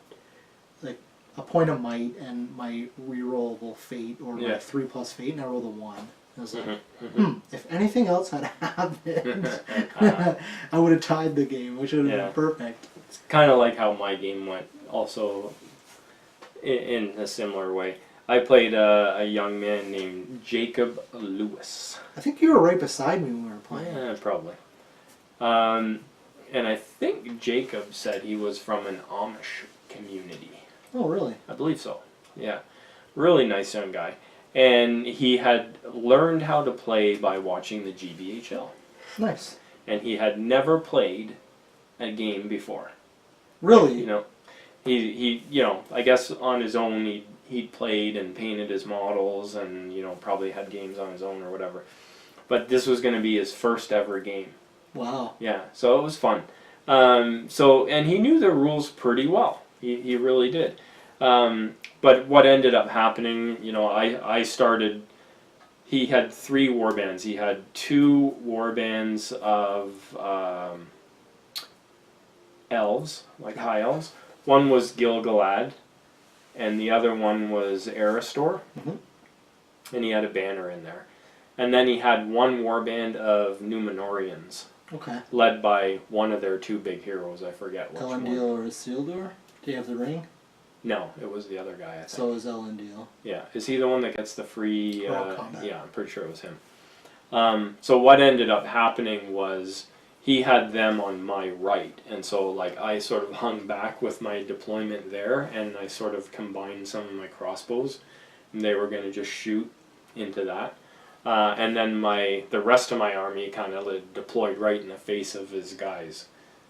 like a point of might and my rerollable fate, or my 3+ fate, and I rolled a 1. I was like, if anything else had happened, I would have tied the game, which would have been perfect. It's kind of like how my game went, also in a similar way. I played a young man named Jacob Lewis. I think you were right beside me when we were playing. Yeah, probably. And I think Jacob said he was from an Amish community. Oh, really? I believe so, yeah. Really nice young guy. And he had learned how to play by watching the GBHL. Nice. And he had never played a game before. Really? You know, he you know, I guess on his own he'd played and painted his models and, you know, probably had games on his own or whatever. But this was going to be his first ever game. Wow. Yeah, so it was fun. And he knew the rules pretty well. He really did. But what ended up happening, you know, I started. He had 3 warbands. He had 2 warbands of elves, like high elves. One was Gil-galad, and the other one was Aristor. Mm-hmm. And he had a banner in there. And then he had 1 warband of Númenóreans. Okay. Led by one of their 2 big heroes. I forget which one. Elendil or Isildur? Do you have the ring? No, it was the other guy, I think. So is Elendil. Yeah. Is he the one that gets the free... combat. Yeah, I'm pretty sure it was him. So what ended up happening was he had them on my right. And so like I sort of hung back with my deployment there, and I sort of combined some of my crossbows. And they were going to just shoot into that. And then the rest of my army kind of deployed right in the face of his guys.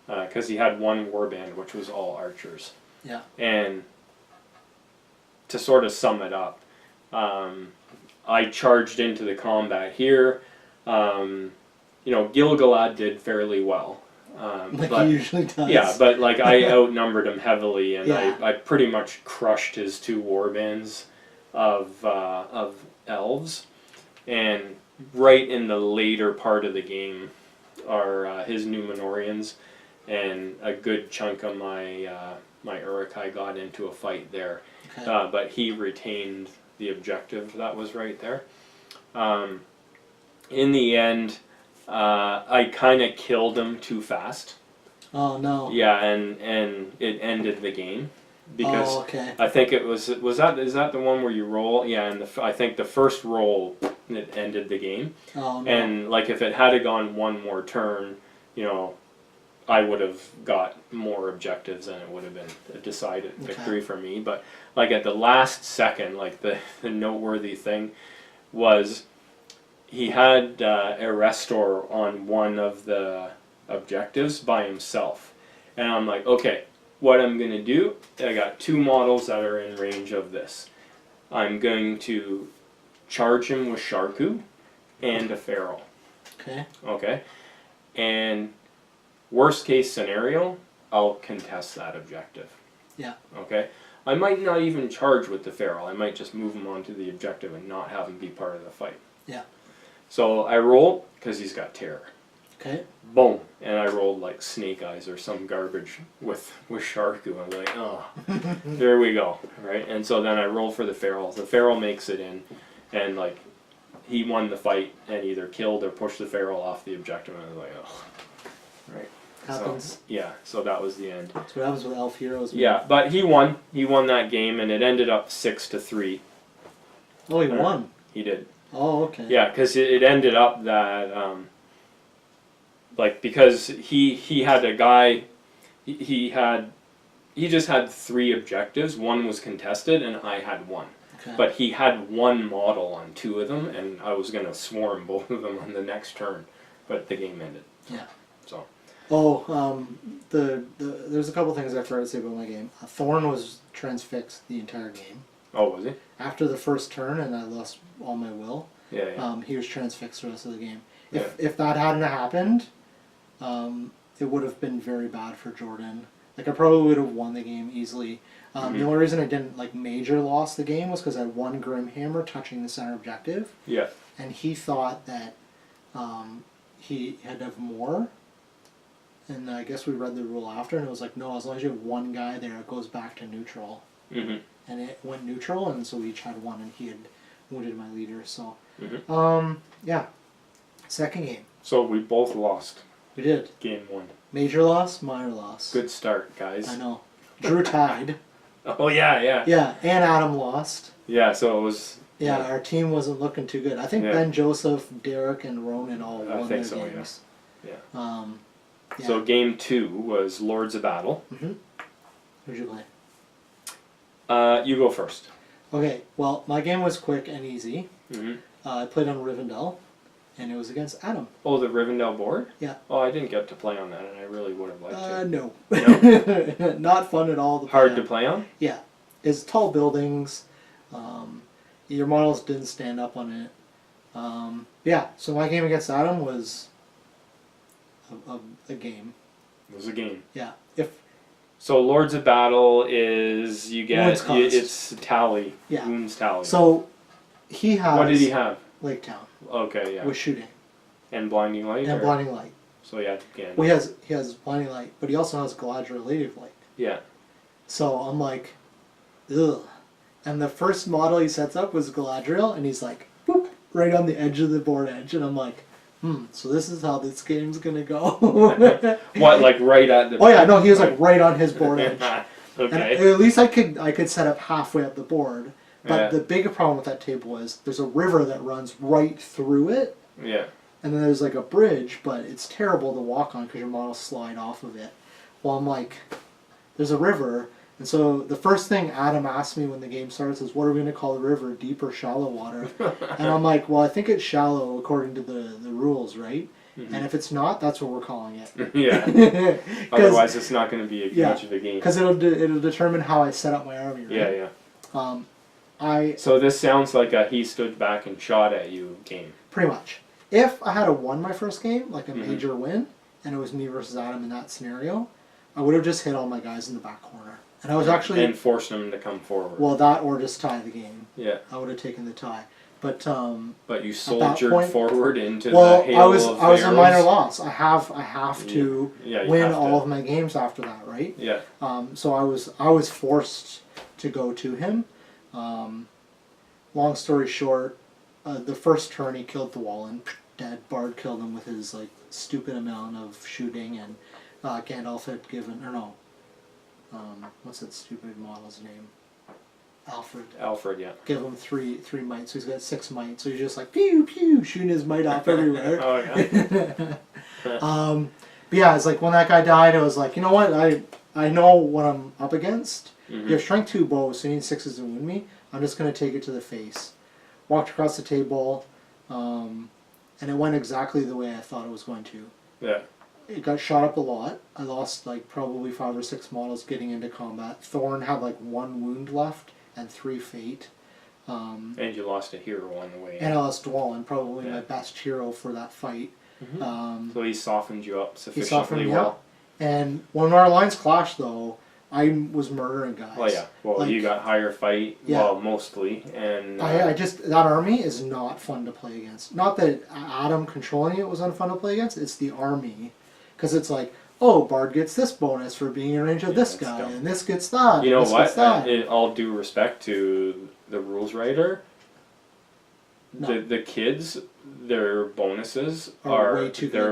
Because he had 1 warband, which was all archers. Yeah. And to sort of sum it up, I charged into the combat here. You know, Gil-galad did fairly well. But he usually does. Yeah, but like I outnumbered him heavily, and yeah. I pretty much crushed his 2 warbands of elves. And right in the later part of the game are his Númenóreans, and a good chunk of my my Uruk-hai got into a fight there. Okay. But he retained the objective that was right there. In the end, I kind of killed him too fast. Oh no. Yeah, and it ended the game. Because okay. I think it is that the one where you roll? Yeah, and I think the first roll, it ended the game. Oh, no. And like if it had gone one more turn, you know, I would have got more objectives and it would have been a decided victory for me. But like at the last second, like the noteworthy thing was he had Aristor on one of the objectives by himself. And I'm like, okay, what I'm going to do, I got 2 models that are in range of this. I'm going to charge him with Sharku and a Feral. Okay. Okay. And worst case scenario, I'll contest that objective. Yeah. Okay. I might not even charge with the Feral. I might just move him onto the objective and not have him be part of the fight. Yeah. So I roll, because he's got Terror. Okay. Boom. And I rolled like Snake Eyes or some garbage with Sharku. I'm like, oh, there we go. Right? And so then I roll for the Feral. The Feral makes it in, and like he won the fight and either killed or pushed the Feral off the objective. And I was like, oh. Right. Happens. So, yeah, so that was the end. That's what happens with elf heroes. Man. Yeah, but he won. He won that game, and it ended up 6-3. Oh, he won? He did. Oh, okay. Yeah, because it ended up that, like, because he had a guy, he just had 3 objectives. One was contested, and I had 1. Okay. But he had 1 model on 2 of them, and I was going to swarm both of them on the next turn. But the game ended. Yeah. So. Oh, there's a couple things I forgot to say about my game. Thorn was transfixed the entire game. Oh, was he? After the first turn, and I lost all my will. Yeah. He was transfixed the rest of the game. If that hadn't happened, it would have been very bad for Jordan. Like I probably would have won the game easily. The only reason I didn't like major lost the game was because I had 1 Grimhammer touching the center objective. Yeah. And he thought that he had to have more. And I guess we read the rule after, and it was like, no, as long as you have 1 guy there, it goes back to neutral. Mm-hmm. And it went neutral, and so we each had 1, and he had wounded my leader. So, yeah. Second game. So we both lost. We did. Game 1. Major loss, minor loss. Good start, guys. I know. Drew tied. Oh, yeah. Yeah, and Adam lost. Yeah, so it was... Yeah, our team wasn't looking too good. I think Ben, Joseph, Derek, and Ronan all won their games. Yeah. So game 2 was Lords of Battle. Mm-hmm. Who'd you play? You go first. Okay, well, my game was quick and easy. Mm-hmm. I played on Rivendell, and it was against Adam. Oh, the Rivendell board? Yeah. Oh, I didn't get to play on that, and I really would have liked to. No. No? Not fun at all. Hard to play on? Yeah. It's tall buildings. Your models didn't stand up on it. Yeah, so my game against Adam was a game. It was a game. Yeah. So Lords of Battle is you get it's tally. Yeah. Wounds tally. So he has. What did he have? Lake Town. Okay, yeah. With shooting. And blinding light. And blinding light. So yeah, again. Well, he has blinding light, but he also has Galadriel Lady of Light. Yeah. So I'm like, ugh. And the first model he sets up was Galadriel, and he's like, boop, right on the edge of the board edge, and I'm like, so this is how this game's gonna go. What, like right at the... Oh yeah, no, he was like right on his board edge. Okay. And at least I could set up halfway up the board. But the bigger problem with that table is there's a river that runs right through it. Yeah. And then there's like a bridge, but it's terrible to walk on because your models slide off of it. Well, I'm like, there's a river. And so the first thing Adam asked me when the game starts is, what are we going to call the river, deep or shallow water? And I'm like, well, I think it's shallow according to the rules, right? Mm-hmm. And if it's not, that's what we're calling it. Yeah. Otherwise, it's not going to be much of a game. Because it'll determine how I set up my army, right? Yeah. So this sounds like a he stood back and shot at you game. Pretty much. If I had won my first game, like a major win, and it was me versus Adam in that scenario, I would have just hit all my guys in the back corner. And I was actually... And forced them to come forward. Well, that or just tie the game. Yeah. I would have taken the tie. But you soldiered forward into the hail of I was a minor loss. I have to win all of my games after that, right? Yeah. So I was forced to go to him. Long story short, the first turn he killed Llewellyn, dead. Bard killed him with his like stupid amount of shooting, and Gandalf had given what's that stupid model's name? Alfred, yeah. Give him three might, so he's got 6 might. So he's just like pew pew, shooting his might off everywhere. Oh yeah. But yeah, it's like when that guy died, I was like, you know what? I know what I'm up against. You have strength 2 bows, so you need 6s to wound me. I'm just gonna take it to the face. Walked across the table, and it went exactly the way I thought it was going to. Yeah. It got shot up a lot. I lost like probably 5 or 6 models getting into combat. Thorn had like 1 wound left and 3 fate. And you lost a hero on the way. And I lost Llewellyn, probably my best hero for that fight. So he softened you up sufficiently well. And when our lines clashed, though, I was murdering guys. Well, yeah. Well, like, you got higher fight, well, mostly, and... I just... That army is not fun to play against. Not that Adam controlling it was unfun to play against, it's the army. Because it's like, oh, Bard gets this bonus for being in range of this guy, and this gets that. You know what? All due respect to the rules writer, the kids, their bonuses are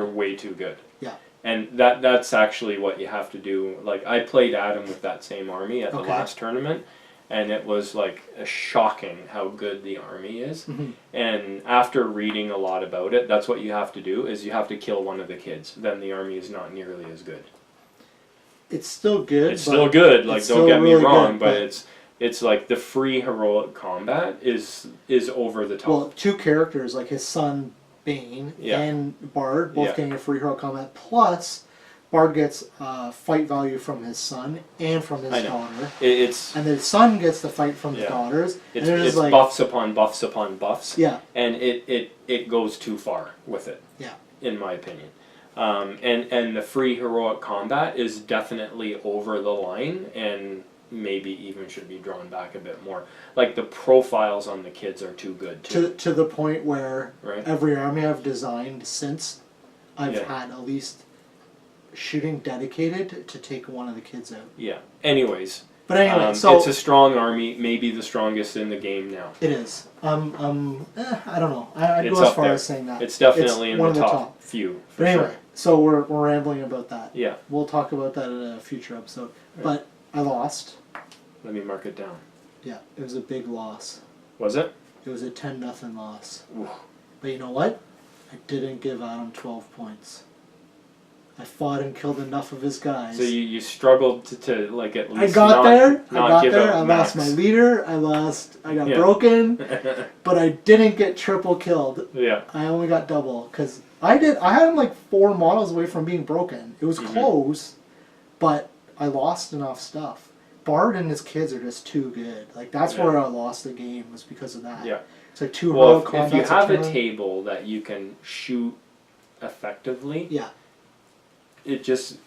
way too good. Yeah. And that's actually what you have to do. Like, I played Adam with that same army at the last tournament, and it was like shocking how good the army is. And after reading a lot about it, that's what you have to do, is you have to kill one of the kids. Then the army is not nearly as good. It's still good. It's still good, like, don't get me wrong, but it's like the free heroic combat is over the top. Well, 2 characters, like his son Bane and Bard, both getting a free hero combat, plus Bard gets fight value from his son and from his daughter. And the son gets the fight from the daughters. It's like, buffs upon buffs upon buffs. Yeah. And it goes too far with it. Yeah. In my opinion. And the free heroic combat is definitely over the line, and maybe even should be drawn back a bit more. Like, the profiles on the kids are too good too. To the point where every army I've designed since I've had at least shooting dedicated to take one of the kids out. Yeah. Anyways. But anyway, so it's a strong army, maybe the strongest in the game now. It is. I don't know. I'd go as far as saying that. It's definitely in the top few. But anyway, so we're rambling about that. Yeah. We'll talk about that in a future episode. Right. But I lost. Let me mark it down. Yeah, it was a big loss. Was it? It was a 10-0 loss. Oof. But you know what? I didn't give Adam 12 points. I fought and killed enough of his guys. So you struggled to like at least I got there. I max. lost my leader. I got broken, but I didn't get triple killed. Yeah. I only got double because I had him like 4 models away from being broken. It was close, but I lost enough stuff. Bard and his kids are just too good. Like that's where I lost the game, was because of that. Yeah. It's like two heroic combats. If you have a table that you can shoot effectively. Yeah. It just,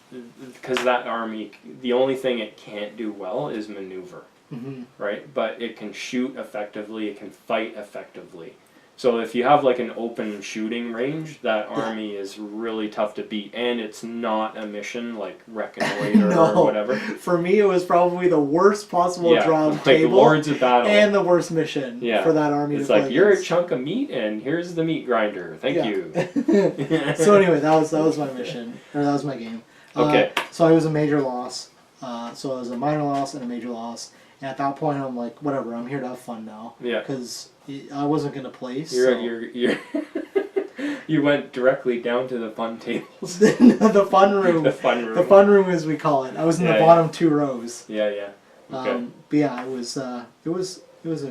because that army, the only thing it can't do well is maneuver, right? But it can shoot effectively, it can fight effectively. So if you have like an open shooting range, that army is really tough to beat, and it's not a mission like Reconnoiter or whatever. For me, it was probably the worst possible job like table, Lords of Battle, and the worst mission for that army. It's like you're a chunk of meat, and here's the meat grinder. Thank you. So anyway, that was my mission, or that was my game. Okay. So it was a major loss. So it was a minor loss and a major loss. And at that point, I'm like, whatever. I'm here to have fun now. Yeah. Because I wasn't gonna place. You went directly down to the fun tables. The fun room. The fun room. The fun room, as we call it. I was in the bottom 2 rows. Yeah. Okay. But yeah, it was a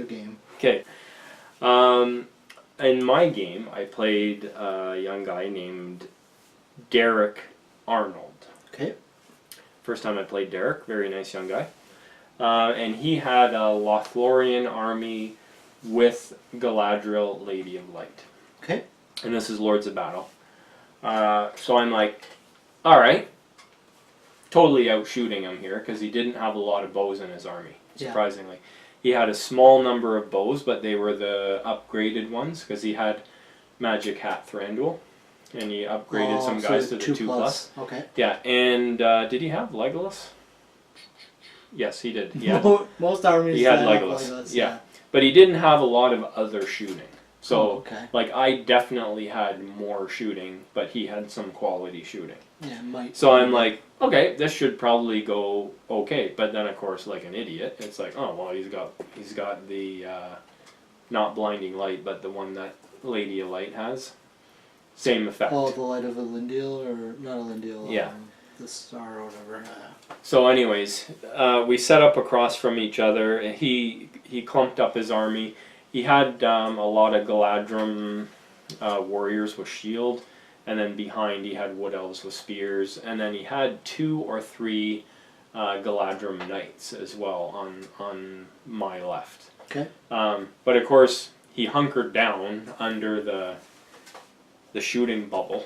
game. Okay. In my game, I played a young guy named Derek Arnold. Okay. First time I played Derek, very nice young guy. And he had a Lothlorien army with Galadriel, Lady of Light. Okay. And this is Lords of Battle. So I'm like, alright. Totally out shooting him here, because he didn't have a lot of bows in his army, surprisingly. Yeah. He had a small number of bows, but they were the upgraded ones, because he had Magic Hat Thranduil. And he upgraded some guys to the 2+. Okay. Yeah, and did he have Legolas? Yes, he did. Yeah. Most armies he had Legolas. Yeah. But he didn't have a lot of other shooting. So, like, I definitely had more shooting, but he had some quality shooting. Yeah, might. So I'm like, okay, this should probably go okay. But then, of course, like an idiot, it's like, oh, well, he's got the, not Blinding Light, but the one that Lady of Light has. Same effect. Oh, the Light of Elendil, or not Elendil? Yeah. The star or whatever. So anyways, we set up across from each other. He clumped up his army. He had a lot of Galadrim warriors with shield, and then behind he had wood elves with spears, and then he had 2 or 3 Galadrim knights as well on my left. Okay. But of course he hunkered down under the shooting bubble,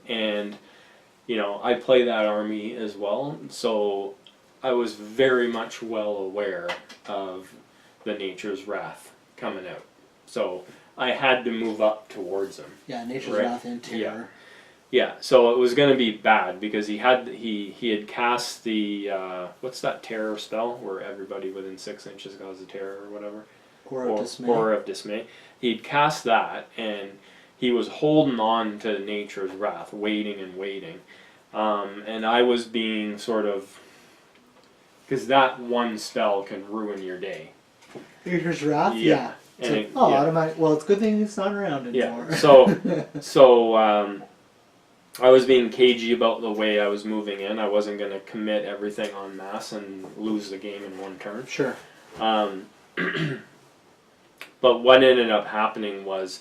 and you know, I play that army as well, so I was very much well aware of the Nature's Wrath coming out. So I had to move up towards him. Yeah, Nature's Wrath and Terror. Yeah, so it was going to be bad because he had cast the what's that terror spell where everybody within 6 inches causes a terror or whatever? Horror of Dismay. He'd cast that, and he was holding on to Nature's Wrath, waiting and waiting. And I was being sort of, because that one spell can ruin your day. Nature's Wrath? Yeah. And well, it's a good thing it's not around anymore. Yeah. So I was being cagey about the way I was moving in. I wasn't going to commit everything en masse and lose the game in one turn. Sure. But what ended up happening was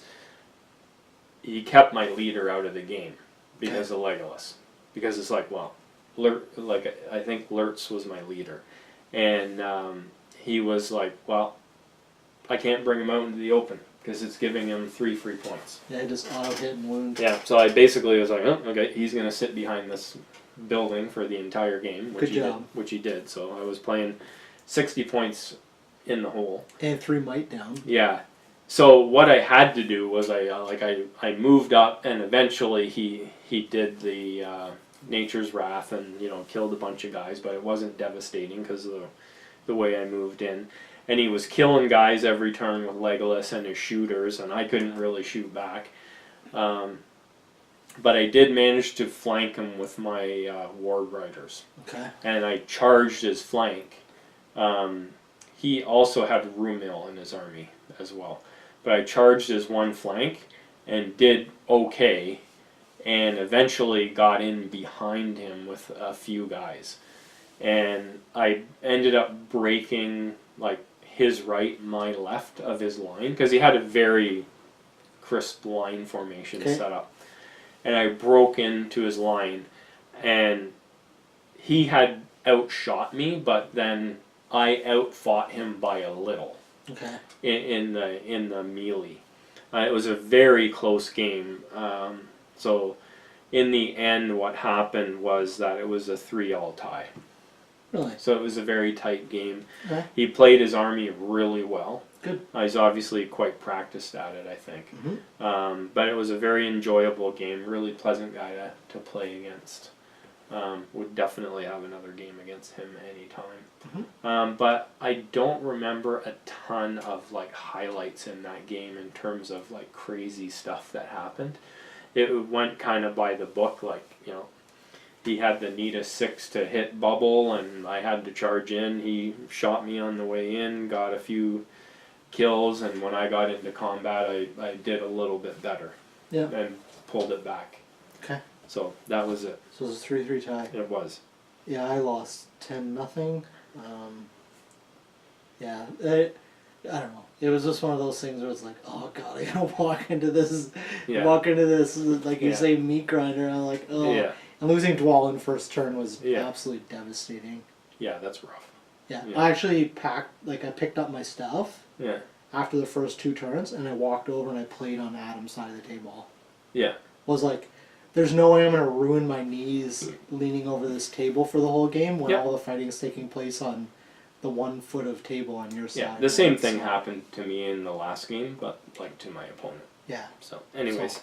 he kept my leader out of the game because of Legolas. Because it's like, well, I think Lurtz was my leader. And he was like, well, I can't bring him out into the open because it's giving him 3 free points. Yeah, just auto hit and wound. Yeah, so I basically was like, oh, okay, he's going to sit behind this building for the entire game, which he did. So I was playing 60 points in the hole. And 3 might down. Yeah. So what I had to do was I moved up, and eventually he did the Nature's Wrath and killed a bunch of guys, but it wasn't devastating because of the way I moved in. And he was killing guys every turn with Legolas and his shooters, and I couldn't really shoot back. But I did manage to flank him with my Ward Riders. Okay. And I charged his flank. He also had Rumil in his army as well. But I charged his one flank and did okay. and eventually got in behind him with a few guys. And I ended up breaking like his right, my left of his line, because he had a very crisp line formation set up. And I broke into his line, and he had outshot me, but then I outfought him by a little. Okay. In the melee. It was a very close game. So in the end, what happened was that it was a 3-all tie. Really? So it was a very tight game. Okay. He played his army really well. Good. He's obviously quite practiced at it, I think. But it was a very enjoyable game. Really pleasant guy to play against. Would definitely have another game against him anytime. But I don't remember a ton of like highlights in that game in terms of like crazy stuff that happened. It went kind of by the book, like, you know, he had the need a 6 to hit bubble, and I had to charge in. He shot me on the way in, got a few kills, and when I got into combat, I did a little bit better. Yeah. And pulled it back. Okay. So that was it. So it was a 3-3 tie. It was. Yeah, I lost 10-0. Yeah, I don't know. It was just one of those things where it's like, oh god, I gotta walk into this, like you say, meat grinder. And I'm like, oh. Yeah. And losing Dwall in first turn was Yeah. absolutely devastating. Yeah, that's rough. Yeah. Yeah. I actually I picked up my stuff. Yeah. After the first 2 turns, and I walked over and I played on Adam's side of the table. Yeah. Was like, there's no way I'm gonna ruin my knees leaning over this table for the whole game when all the fighting is taking place on the 1 foot of table on your side. Yeah, the same thing happened to me in the last game, but like to my opponent. Yeah. So, anyways,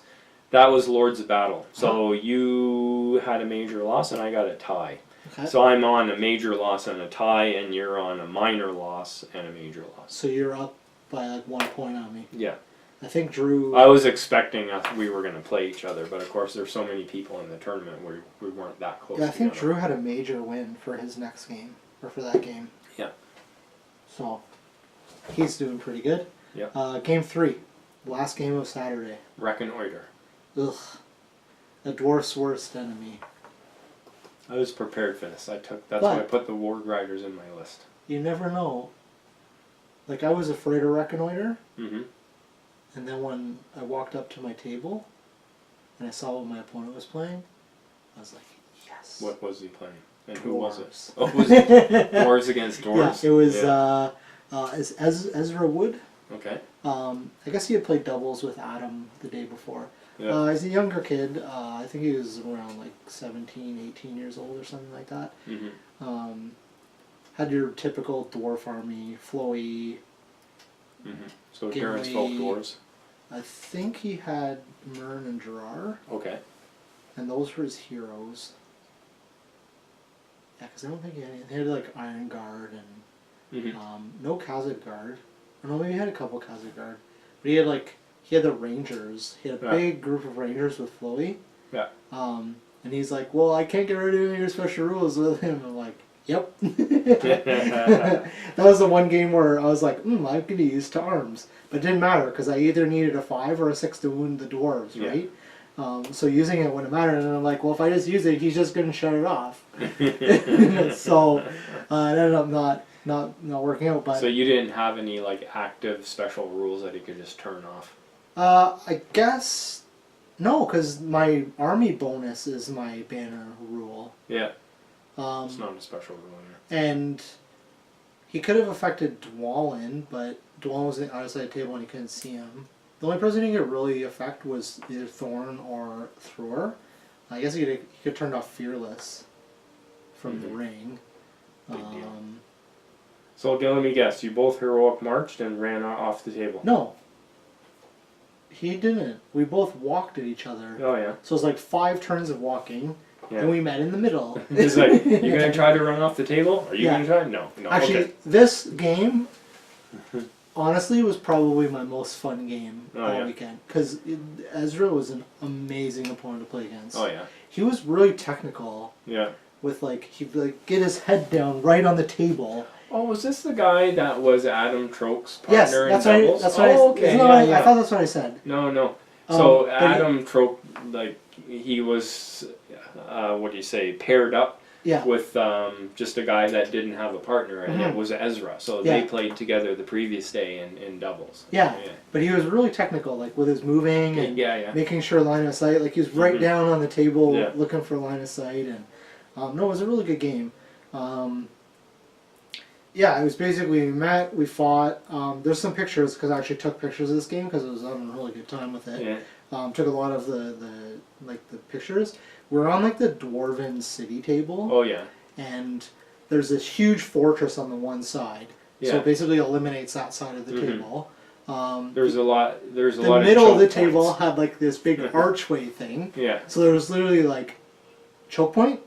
that was Lords of Battle. So you had a major loss and I got a tie. Okay. So I'm on a major loss and a tie, and you're on a minor loss and a major loss. So you're up by like 1 point on me. Yeah. I think Drew... I was expecting we were going to play each other, but of course there's so many people in the tournament where we weren't that close. Yeah, I think together. Drew had a major win for his next game, or for that game. Yeah. So, he's doing pretty good. Yeah. Game 3, last game of Saturday. Reconnoiter. Ugh. A dwarf's worst enemy. I was prepared for this. That's why I put the Warg Riders in my list. You never know. Like, I was afraid of Reconnoiter. Mm-hmm. And then when I walked up to my table and I saw what my opponent was playing, I was like, yes. What was he playing? And Dwarves. who was it? Oh, was it Dwarves against Dwarves? Yeah, it was Ezra Wood. Okay. I guess he had played doubles with Adam the day before. Yeah. He's a younger kid. I think he was around like 17, 18 years old or something like that. Mm-hmm. Had your typical dwarf army, flowy. Mm-hmm. So Darren's folk dwarves. I think he had Mern and Gerard. Okay. And those were his heroes. Yeah, because I don't think he had any. He had like Isengard and no Khazad-guard. Or no, maybe he had a couple Khazad-guard. But he had the Rangers. He had a big group of Rangers with Flowy. Yeah. And he's like, well, I can't get rid of any of your special rules with him. I'm like, yep. That was the one game where I was like, I'm going to use to arms. But it didn't matter because I either needed a 5 or a 6 to wound the dwarves, right? So using it wouldn't matter. And then I'm like, well, if I just use it, he's just going to shut it off. So it ended up not working out. But so you didn't have any like active special rules that he could just turn off? I guess no, because my army bonus is my banner rule. Yeah. It's not a special rule. Yeah. And he could have affected Dwalin, but Dwalin was on the other side of the table and he couldn't see him. The only person he could really affect was either Thorn or Thror. I guess he could turn off Fearless from the ring. Big deal. So okay, let me guess. You both heroic marched and ran off the table. No. He didn't. We both walked at each other. Oh yeah. So it was like 5 turns of walking. Yeah. And we met in the middle. He's like, you gonna try to run off the table? Are you gonna try? No. Actually, this game, honestly, was probably my most fun game all weekend. Because Ezra was an amazing opponent to play against. Oh yeah. He was really technical. Yeah. With he'd get his head down right on the table. Oh, was this the guy that was Adam Troke's partner in doubles? That's what I thought that's what I said. No. So Adam Troke, like he was, what do you say, paired up with just a guy that didn't have a partner, and it was Ezra. So they played together the previous day in doubles. Yeah, but he was really technical, like with his moving and making sure line of sight. Like he was right down on the table looking for line of sight, and no, it was a really good game. Yeah, it was basically we met, we fought. There's some pictures because I actually took pictures of this game because I was having a really good time with it. Yeah. Took a lot of the pictures. We're on like the Dwarven city table. Oh yeah. And there's this huge fortress on the one side. Yeah. So it basically eliminates that side of the table. There's a lot. There's a lot. The middle of the points. table had like this big archway thing. Yeah. So there was literally like choke point.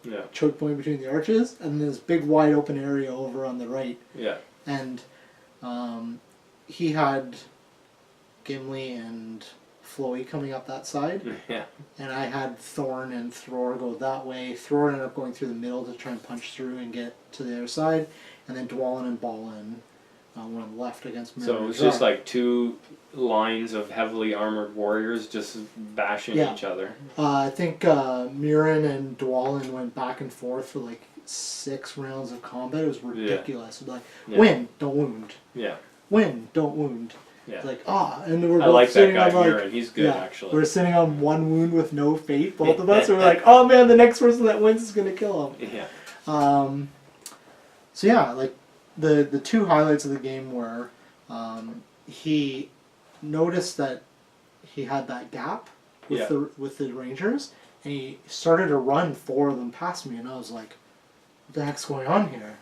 Yeah. Choke point between the arches, and this big wide open area over on the right. Yeah. And he had Gimli and Floey coming up that side. Yeah. And I had Thorn and Thror go that way. Thror ended up going through the middle to try and punch through and get to the other side. And then Dwalin and Balin went on the left against Mirren. So it was just like two lines of heavily armored warriors just bashing each other. I think Mirren and Dwalin went back and forth for like 6 rounds of combat. It was ridiculous. It was like, win, don't wound. Yeah. Win, don't wound. Yeah. It's like, and we're both I like sitting that guy, on like, he's good actually. We're sitting on 1 wound with no fate, both of us. And we're like, oh man, the next person that wins is going to kill him. Yeah. So yeah, like the 2 highlights of the game were he noticed that he had that gap with the Rangers, and he started to run 4 of them past me, and I was like, what the heck's going on here?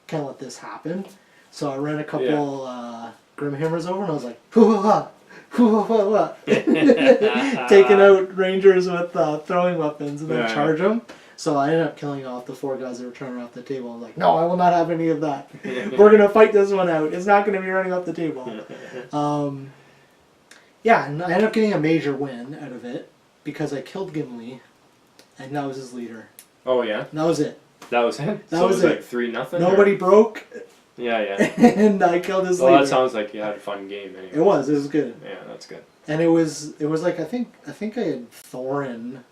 Can't let this happen. So I ran a couple Grimhammers over, and I was like, hoo-ha-ha, hoo-ha-ha, taking out Rangers with throwing weapons and then charge them. So I ended up killing off the 4 guys that were trying to run off the table. I was like, no, I will not have any of that. We're going to fight this one out. It's not going to be running off the table. Yeah, and I ended up getting a major win out of it because I killed Gimli, and that was his leader. Oh, yeah? And that was it. That was it? That was like 3-0? Nobody broke. Yeah. And I killed his leader. Well, that sounds like you had a fun game anyway. It was good. Yeah, that's good. And it was like I think I had Thorin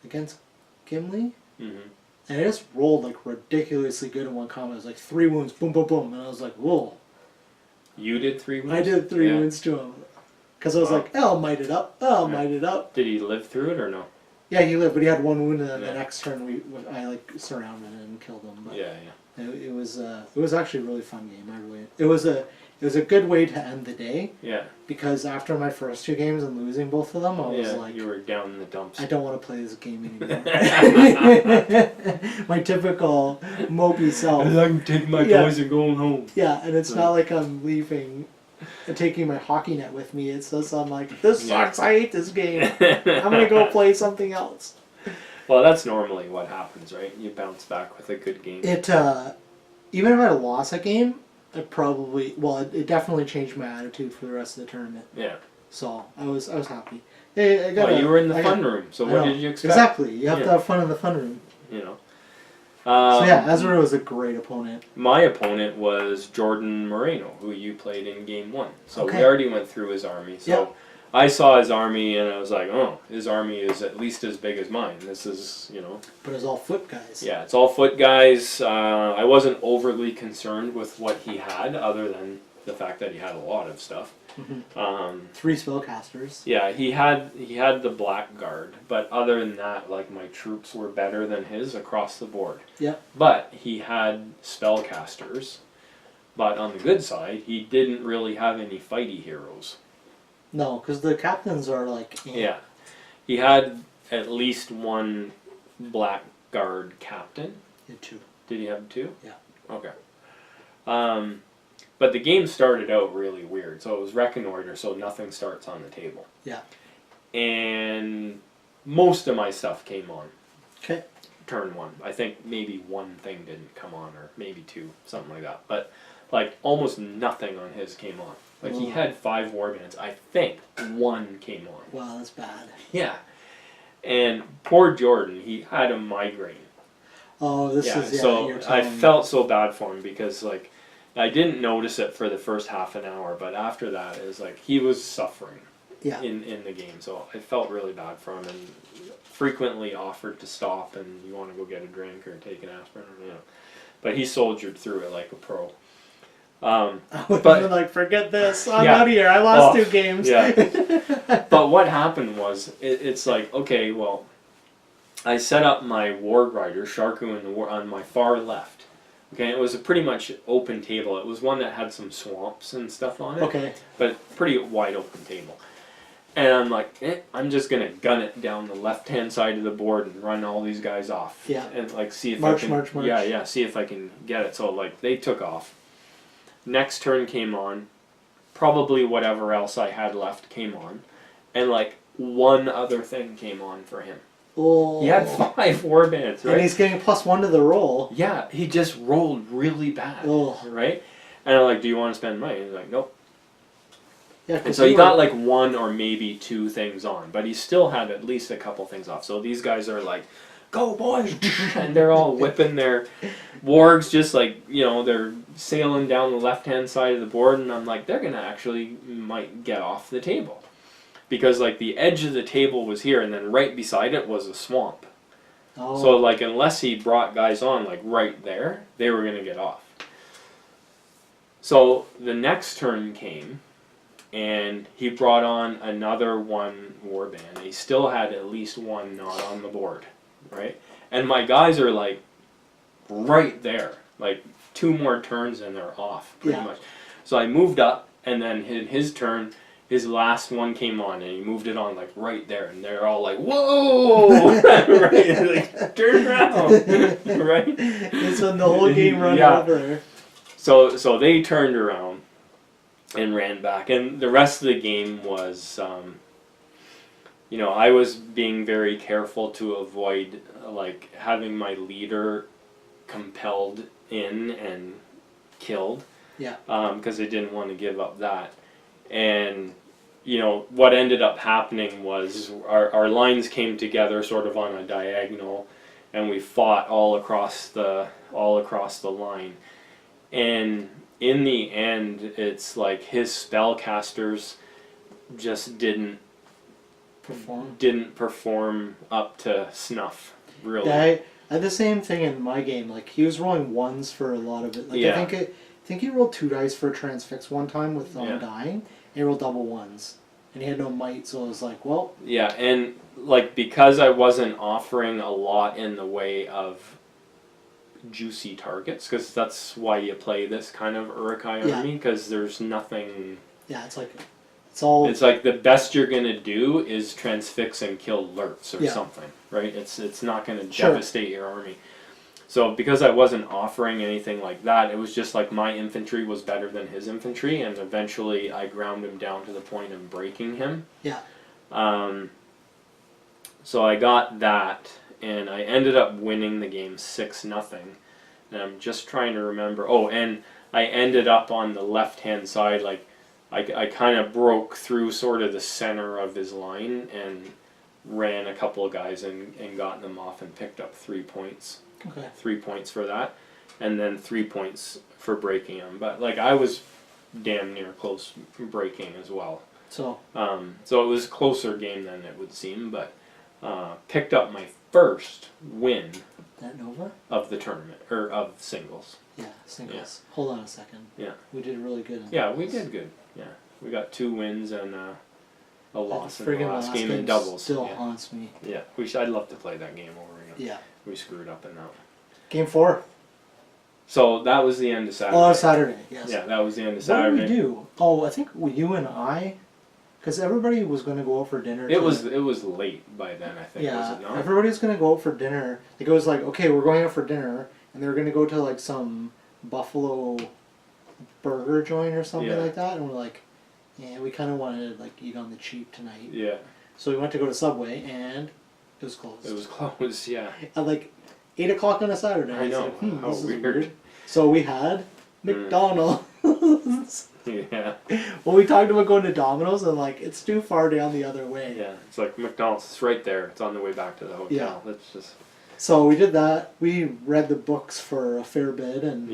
against Gimli. Mm-hmm. And I just rolled like ridiculously good in one combat. It was like 3 wounds, boom, boom, boom. And I was like, whoa. You did 3 wounds? I did 3 wounds to him. Because I was like, I'll might it up. Might it up. Did he live through it or no? Yeah, he lived, but he had 1 wound, and then the next turn I like surrounded him and killed him. But it was actually a really fun game. It was a good way to end the day. Yeah. Because after my first 2 games and losing both of them, I was like, you were down in the dumps. I don't want to play this game anymore. My typical mopey self. I'm taking my toys and going home. Yeah, and it's not like I'm leaving and taking my hockey net with me. It's just I'm like, this sucks. I hate this game. I'm gonna go play something else. Well, that's normally what happens, right? You bounce back with a good game. It even if I lost a game, it definitely changed my attitude for the rest of the tournament. Yeah. So I was happy. Hey, you were in the fun room. So what did you expect? Exactly. You have to have fun in the fun room. You know. So yeah, Ezra was a great opponent. My opponent was Jordan Moreno, who you played in game 1. So we already went through his army. So I saw his army and I was like, oh, his army is at least as big as mine. This is, But it's all foot guys. Yeah, it's all foot guys. I wasn't overly concerned with what he had, other than the fact that he had a lot of stuff. Mm-hmm. 3 spellcasters. Yeah, he had the Blackguard, but other than that, like, my troops were better than his across the board. Yeah. But he had spellcasters, but on the good side, he didn't really have any fighty heroes. No, because the captains are like... Yeah. He had at least 1 Blackguard captain. He had 2. Did he have 2? Yeah. Okay. But the game started out really weird. So it was Reconnoiter, so nothing starts on the table. Yeah. And most of my stuff came on. Okay. Turn 1. I think maybe 1 thing didn't come on, or maybe 2, something like that. But like almost nothing on his came on. Like he had 5 warbands. I think 1 came on. Wow, that's bad. Yeah. And poor Jordan, he had a migraine. Oh, this is so I felt so bad for him because like I didn't notice it for the first half an hour, but after that, it was like he was suffering in the game. So I felt really bad for him, and frequently offered to stop and you want to go get a drink or take an aspirin, or, But he soldiered through it like a pro. I would have been like, forget this. I'm out of here. I lost 2 games. Yeah. But what happened was, it's like, okay, well, I set up my Warg Rider, Sharku, on my far left. Okay, it was a pretty much open table. It was one that had some swamps and stuff on it. Okay. But pretty wide open table. And I'm like, I'm just gonna gun it down the left-hand side of the board and run all these guys off. Yeah. And like see if march. Yeah, see if I can get it. So like they took off. Next turn came on. Probably whatever else I had left came on, and like one other thing came on for him. Oh. He had 5 warbands, right? And he's getting +1 to the roll. Yeah, he just rolled really bad, oh. right? And I'm like, do you want to spend money? He's like, nope. Yeah, and so he got like 1 or maybe 2 things on, but he still had at least a couple things off. So these guys are like, go boys! And they're all whipping their wargs, just like, they're sailing down the left-hand side of the board, and I'm like, they're gonna actually might get off the table. Because like the edge of the table was here, and then right beside it was a swamp. Oh. So like unless he brought guys on like right there, they were gonna get off. So the next turn came, and he brought on another 1 warband. He still had at least 1 not on the board, right? And my guys are like right there, like 2 more turns and they're off pretty much. So I moved up, and then in his turn, his last one came on, and he moved it on like right there, and they're all like, "Whoa!" Right? Like, turn around, right? And so the whole game run over. So they turned around and ran back, and the rest of the game was, I was being very careful to avoid like having my leader compelled in and killed. Yeah. Because I didn't want to give up that. And what ended up happening was our lines came together sort of on a diagonal, and we fought all across the line. And in the end, it's like his spellcasters just didn't perform up to snuff, really. Yeah, I had the same thing in my game. Like he was rolling 1s for a lot of it. Like I think he rolled 2 dice for a transfix one time with dying. And he rolled double 1s, and he had no might. So it was like, well. Yeah, and like because I wasn't offering a lot in the way of juicy targets, because that's why you play this kind of Uruk-hai army, because there's nothing. Yeah, it's like the best you're gonna do is transfix and kill lurts or something, right? It's not gonna devastate your army. So because I wasn't offering anything like that, it was just like my infantry was better than his infantry, and eventually I ground him down to the point of breaking him. Yeah. So I got that, and I ended up winning the game 6-0. And I'm just trying to remember. Oh, and I ended up on the left-hand side, like I kind of broke through sort of the center of his line and ran a couple of guys and got them off and picked up 3 points. Okay. 3 points for that, and then 3 points for breaking him. But like I was damn near close breaking as well. So it was a closer game than it would seem, but picked up my first win of the tournament, or of singles. Yeah, singles. Yeah. Hold on a second. Yeah. We did really good. We did good. Yeah. We got 2 wins and a loss in the last game in doubles. Still haunts me. Yeah. I'd love to play that game over again. Yeah. We screwed up in that one. Game 4. So that was the end of Saturday. Oh, Saturday, yes. Yeah, that was the end of Saturday. What did we do? Oh, I think you and I, because everybody was going to go out for dinner. It was late by then, I think, was it not? Everybody was going to go out for dinner. Like, it was like, okay, we're going out for dinner, and they were going to go to like some Buffalo burger joint or something like that, and we're like, yeah, we kind of wanted to like eat on the cheap tonight. Yeah. So we went to go to Subway, and it was closed. It was closed, yeah. At like 8 o'clock on a Saturday. I know. Like, how weird. So we had McDonald's. Yeah. Well, we talked about going to Domino's, and like it's too far down the other way. Yeah, it's like McDonald's. It's right there. It's on the way back to the hotel. Yeah. That's just. So we did that. We read the books for a fair bit, and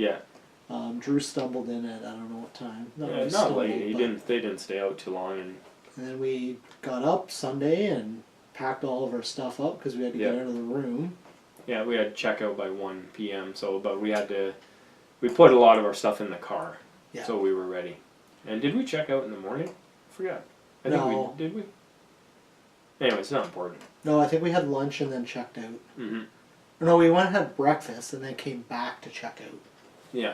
Drew stumbled in at I don't know what time. Not late. They didn't stay out too long. And then we got up Sunday and packed all of our stuff up because we had to get out of the room. Yeah, we had checkout by 1 p.m. But we put a lot of our stuff in the car, so we were ready. And did we check out in the morning? I forgot. I think did we? Anyway, it's not important. No, I think we had lunch and then checked out. Mm-hmm. No, we went and had breakfast and then came back to check out. Yeah.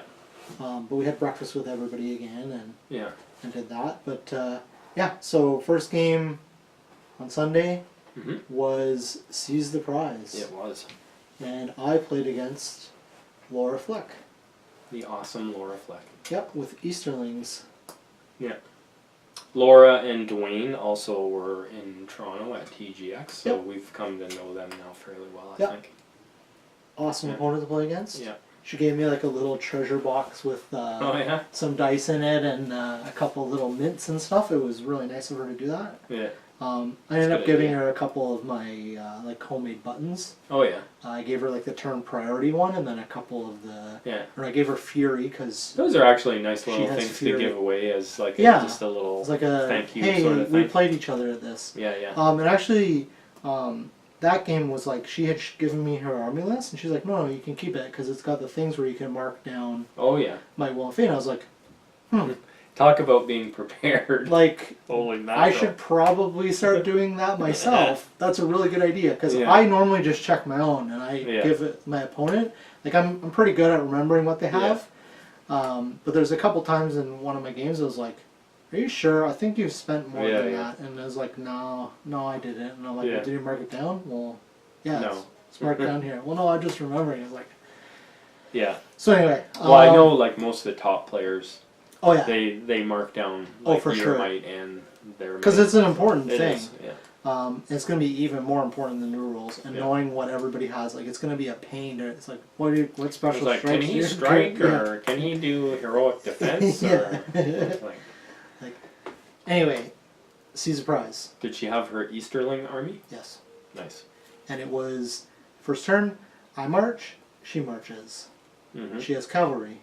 But we had breakfast with everybody again and did that. But so first game on Sunday was Seize the Prize. It was. And I played against Laura Fleck. The awesome Laura Fleck. Yep, with Easterlings. Yeah. Laura and Dwayne also were in Toronto at TGX, so we've come to know them now fairly well, I think. Awesome opponent to play against. Yeah. She gave me like a little treasure box with some dice in it and a couple little mints and stuff. It was really nice of her to do that. Yeah. I ended up giving her a couple of my like homemade buttons. Oh yeah. I gave her like the turn priority one and then a couple of the or I gave her Fury because those are actually nice little things to give away as like just a little it's like a thank you hey, sort of thing. We played each other at this. Yeah. And actually that game was like she had given me her army list and she's like no you can keep it because it's got the things where you can mark down my Will of Fate. And I was like talk about being prepared. Like, holy mackerel. I should probably start doing that myself. That's a really good idea because I normally just check my own and I give it my opponent. Like I'm pretty good at remembering what they have. But there's a couple times in one of my games I was like, "Are you sure? I think you've spent more than that." And I was like, "No, I didn't." And I'm like, well, "Did you mark it down?" Well, yeah, it's marked down here. Well, no, I'm just remembering. It's like, So anyway, well, I know like most of the top players. Oh yeah. They mark down like for your sure. might and their might. Because it's an important it thing. Is, it's going to be even more important than new rules and knowing what everybody has. Like it's going to be a pain. It's like what special like, strikes can he strike or can he do heroic defense? Or, like anyway, Seize the Prize. Did she have her Easterling army? Yes. Nice. And it was first turn. I march. She marches. She has cavalry.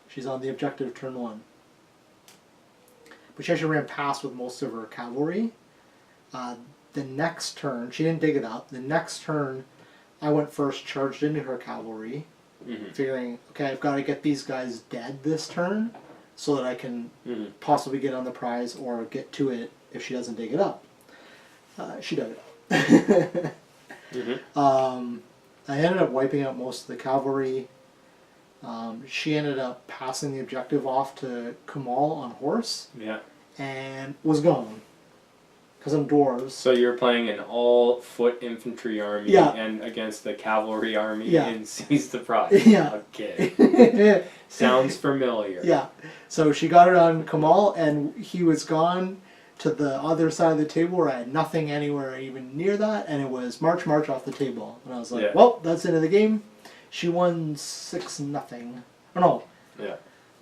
She's on the objective turn 1. But she actually ran past with most of her cavalry. The next turn, she didn't dig it up. The next turn, I went first, charged into her cavalry, figuring, okay, I've got to get these guys dead this turn so that I can possibly get on the prize or get to it if she doesn't dig it up. She dug it up. I ended up wiping out most of the cavalry. She ended up passing the objective off to Kamal on horse. Yeah. And was gone. Because I'm dwarves. So you're playing an all-foot infantry army and against the cavalry army in Seize the Prize. Yeah. Okay. Sounds familiar. Yeah. So she got it on Kamal and he was gone to the other side of the table where I had nothing anywhere even near that and it was march off the table. And I was like, well, that's the end of the game. She won 6-0. Oh no. Yeah.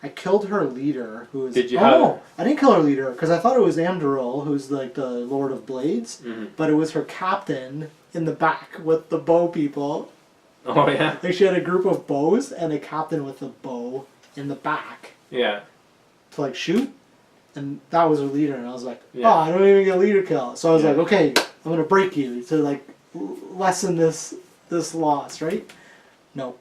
I killed her leader, who was... Did you no, I didn't kill her leader, because I thought it was Amdaril, who's like the Lord of Blades, but it was her captain in the back with the bow people. Oh, yeah? Like, she had a group of bows, and a captain with a bow in the back. Yeah. To, like, shoot, and that was her leader, and I was like, oh, I don't even get a leader kill. So I was like, okay, I'm going to break you to, like, lessen this loss, right? No.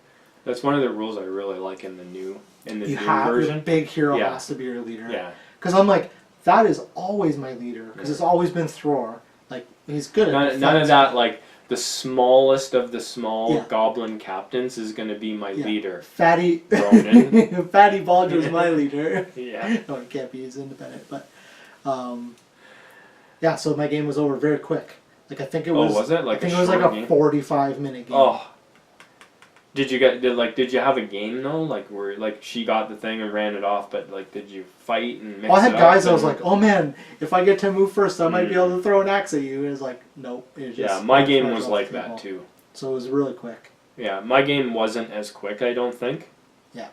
That's one of the rules I really like in the new... In the you new have version. Your big hero has to be your leader. Yeah. Because I'm like, that is always my leader. Because it's always been Thror. Like he's good at defense. None of that. Like the smallest of the small goblin captains is going to be my leader. Fatty Ronan. Fatty Balder's my leader. Yeah. No, he can't be. He's independent. But yeah. So my game was over very quick. Like I think it was. Oh, was it? Like I think it was like a 45-minute game. Oh. Did you have a game though? Like where like she got the thing and ran it off, but like did you fight and mix I had it guys up I was like, oh man, if I get to move first I might be able to throw an axe at you. And it's like, nope. It just my game was like that too. So it was really quick. Yeah, my game wasn't as quick, I don't think. Yeah.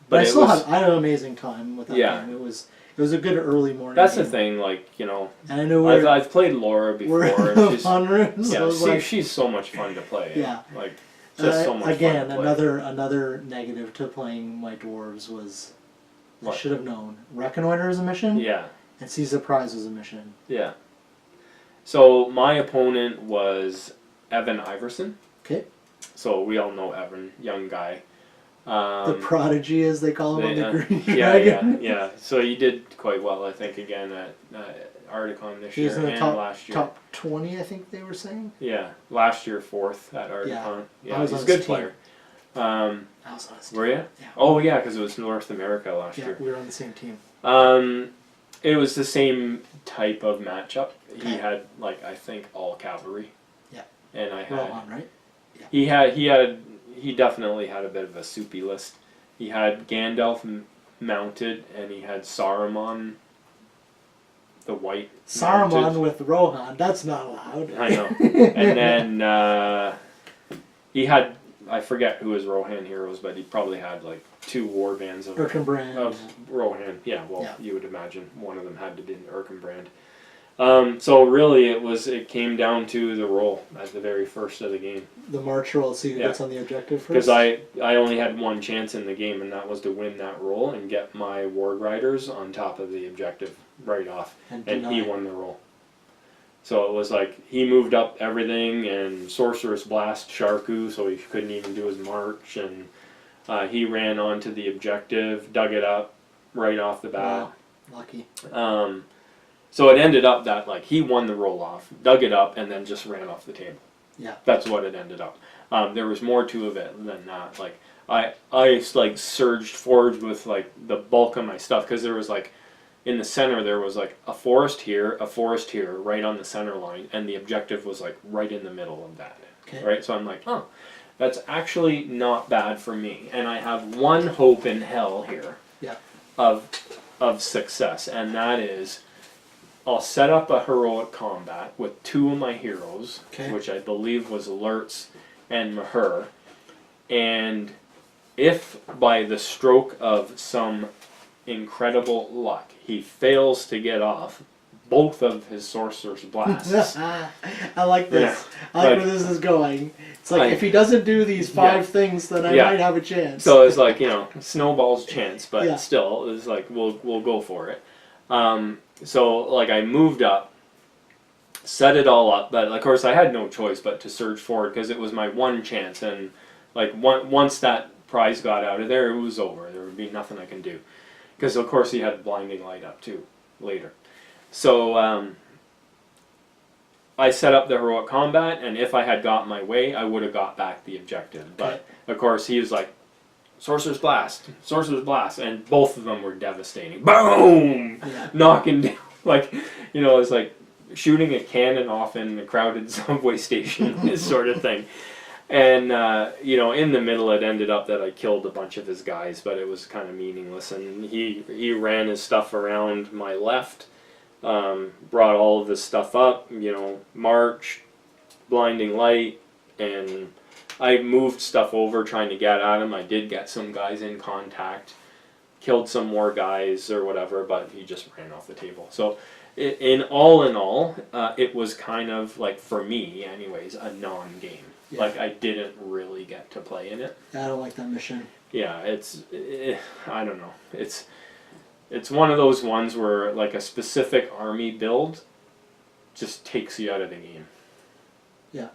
But I had an amazing time with that game. It was a good early morning. That's game. the thing, like, you know. And I know I've played Laura before. We're fun rooms. Yeah, she's so much fun to play. Yeah. Like Just so much again, fun to play. another negative to playing my dwarves was I What? should have known. Reconnoiter is a mission. Yeah. And seize the prize was a mission. Yeah. So my opponent was Evan Iverson. Okay. So we all know Evan, young guy. The prodigy, as they call him on the Green yeah, Dragon. yeah. So he did quite well, I think, again at Articon this year He's in the and last year. top 20, I think they were saying. Yeah, last year 4th at Articon. Yeah, he's a good player. I was on his team. Were you? Yeah. Oh yeah, because it was North America last year. We were on the same team. It was the same type of matchup. Okay. He had I think all cavalry. Yeah. And I had. Rohan, right? Yeah. He definitely had a bit of a soupy list. He had Gandalf mounted, and he had Saruman, the white. Saruman mounted. with Rohan. That's not allowed. I know. And then he had, I forget who his Rohan heroes, but he probably had 2 war bands of Rohan. Yeah, well, you would imagine one of them had to be an Erkenbrand. So really, it came down to the roll at the very first of the game. The March roll, see who gets on the objective first. Because I only had one chance in the game, and that was to win that roll and get my Warg Riders on top of the objective right off, and he won the roll. So it was he moved up everything, and Sorceress Blast Sharku, so he couldn't even do his march, and he ran onto the objective, dug it up right off the bat. Wow. Lucky. So it ended up that he won the roll off, dug it up, and then just ran off the table. Yeah. That's what it ended up. There was more to it than that. I surged forward with the bulk of my stuff, because there was in the center there was a forest here, right on the center line, and the objective was right in the middle of that. Okay. Right, so I'm oh, that's actually not bad for me, and I have one hope in hell here. Yeah. Of success, and that is, I'll set up a heroic combat with 2 of my heroes, which I believe was Lurtz and Maher, and if by the stroke of some incredible luck he fails to get off both of his Sorcerer's Blasts. I like this. Yeah. I like where this is going. It's if he doesn't do these 5 things, then I might have a chance. So it's snowball's chance, but still, it's we'll go for it. So I moved up, set it all up, but of course I had no choice but to surge forward, because it was my one chance, and once that prize got out of there, it was over. There would be nothing I can do, because of course he had blinding light up too later. So I set up the heroic combat, and if I had got my way, I would have got back the objective. But of course he was Sorcerer's Blast, and both of them were devastating. Boom! Yeah. Knocking down, it's shooting a cannon off in a crowded subway station, this sort of thing. And, in the middle it ended up that I killed a bunch of his guys, but it was kind of meaningless. And he ran his stuff around my left, brought all of his stuff up, march, blinding light, and I moved stuff over trying to get at him. I did get some guys in contact, killed some more guys or whatever, but he just ran off the table. So in all, it was kind of for me anyways, a non-game. Yeah. I didn't really get to play in it. Yeah, I don't like that mission. Yeah, I don't know. It's one of those ones where a specific army build just takes you out of the game. Yeah.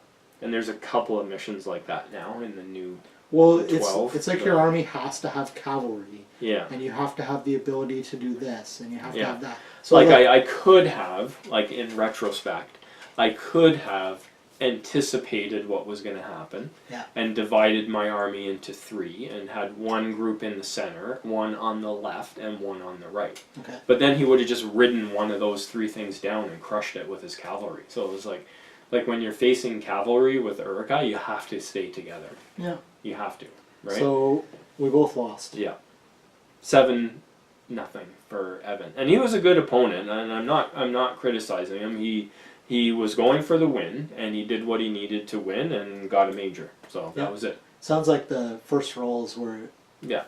And there's a couple of missions like that now in the new 12. It's your army has to have cavalry. Yeah. And you have to have the ability to do this, and you have to have that. So I could have, in retrospect, I could have anticipated what was going to happen, and divided my army into 3 and had one group in the center, one on the left, and one on the right. Okay. But then he would have just ridden one of those 3 things down and crushed it with his cavalry. So it was when you're facing cavalry with Uruk-hai, you have to stay together. Yeah. You have to, right? So we both lost. Yeah. 7-0 for Evan. And he was a good opponent, and I'm not criticizing him. He was going for the win, and he did what he needed to win and got a major. So that was it. Sounds like the first rolls were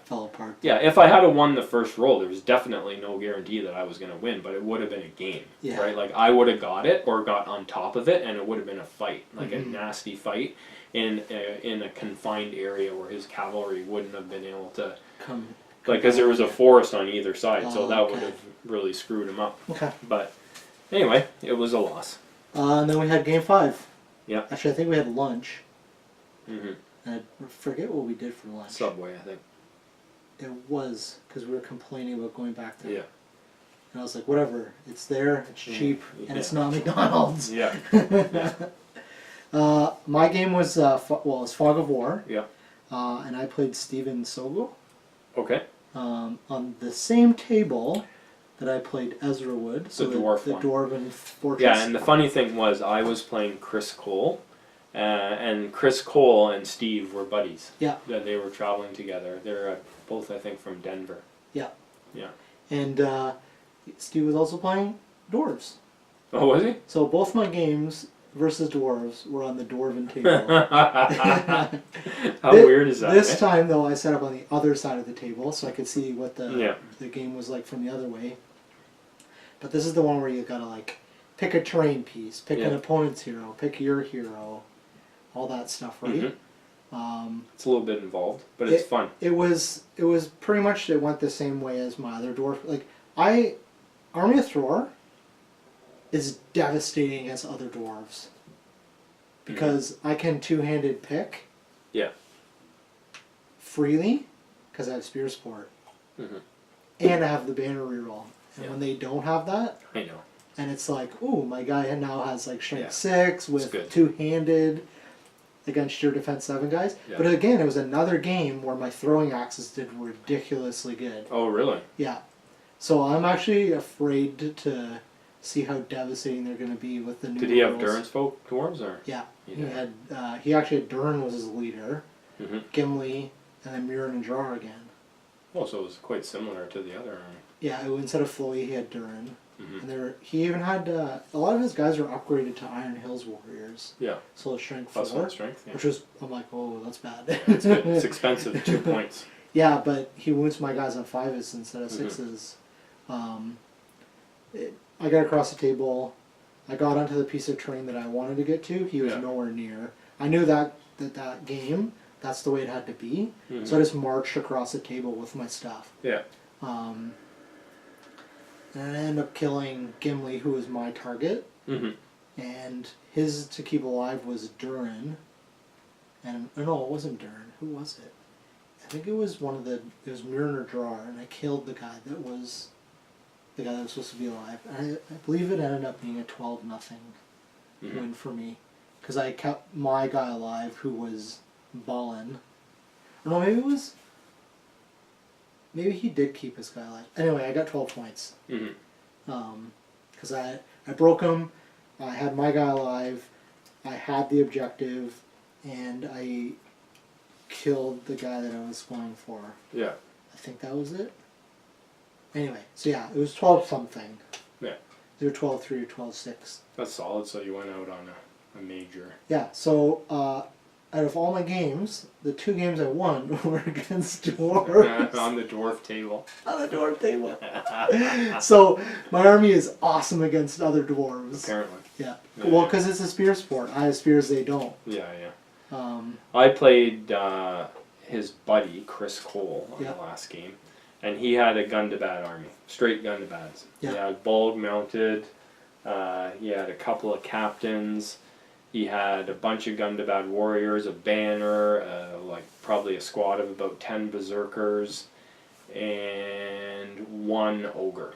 fell apart. Yeah, if I had won the first roll, there was definitely no guarantee that I was going to win, but it would have been a game, right? Like, I would have got it or got on top of it, and it would have been a fight, like a nasty fight in a confined area where his cavalry wouldn't have been able to come because there was a forest on either side, so that would have really screwed him up. Okay. But anyway, it was a loss. And then we had game 5. Yeah. Actually, I think we had lunch. And I forget what we did for lunch. Subway, I think. It was, because we were complaining about going back there. Yeah. And I was like, whatever, it's there, it's cheap, and it's not McDonald's. Yeah. My game was, it was Fog of War. Yeah. And I played Steven Sogo. Okay. On the same table that I played Ezra Wood. So the dwarf the one. Dwarven Fortress. Yeah, and the funny thing was, I was playing Chris Cole. And Chris Cole and Steve were buddies. Yeah. That they were traveling together. They're both, I think, from Denver. Yeah. Yeah. And Steve was also playing dwarves. Oh, was he? So both my games versus dwarves were on the Dwarven table. How weird is that? This time, though, I set up on the other side of the table so I could see what the game was like from the other way. But this is the one where you gotta like pick a terrain piece, pick an opponent's hero, pick your hero. All that stuff, right? It's a little bit involved, but it's fun. It was pretty much, it went the same way as my other dwarf. Like, Army of Thor is devastating against other dwarves. Because I can two-handed pick. Yeah. Freely, because I have Spear Sport. And I have the banner reroll. And when they don't have that, I know. And it's like, ooh, my guy now has like Strength 6 with two-handed against your Defense 7 guys. Yeah. But again, it was another game where my throwing axes did ridiculously good. Oh, really? Yeah. So I'm actually afraid to see how devastating they're going to be with the new Did he have Durin's folk dwarves? Or? Yeah. He actually had Durin was his leader, Gimli, and then Murin and Jar again. Oh, so it was quite similar to the other army. Yeah, instead of Floey, he had Durin. And he even had a lot of his guys were upgraded to Iron Hills warriors. Yeah. So strength 4. Plus 1 strength. Yeah. Which was, I'm like, oh, that's bad. It's good. It's expensive. 2 points. Yeah, but he wounds my guys on 5s instead of 6s. I got across the table. I got onto the piece of terrain that I wanted to get to. He was nowhere near. I knew that game, that's the way it had to be. So I just marched across the table with my stuff. Yeah. And I ended up killing Gimli, who was my target. And his to keep alive was Durin. And no, it wasn't Durin. Who was it? I think it was it was Murin or Drar, and I killed the guy that was supposed to be alive. And I believe it ended up being a 12-0 win for me. Because I kept my guy alive, who was Balin. Or no, maybe he did keep his guy alive. Anyway, I got 12 points. Because I broke him, I had my guy alive, I had the objective, and I killed the guy that I was going for. Yeah. I think that was it. Anyway, so yeah, it was 12-something. Yeah. They were 12-3 or 12-6. That's solid, so you went out on a major. Yeah, so out of all my games, the 2 games I won were against dwarves. On the dwarf table. On the dwarf table. So my army is awesome against other dwarves. Apparently. Yeah. Well, because it's a spear sport. I have spears, they don't. Yeah, yeah. I played his buddy, Chris Cole, on the last game. And he had a Gundabad army. Straight Gundabads. Yeah. He had Bulg mounted. He had a couple of captains. He had a bunch of Gundabad warriors, a banner, like probably a squad of about 10 berserkers, and 1 ogre.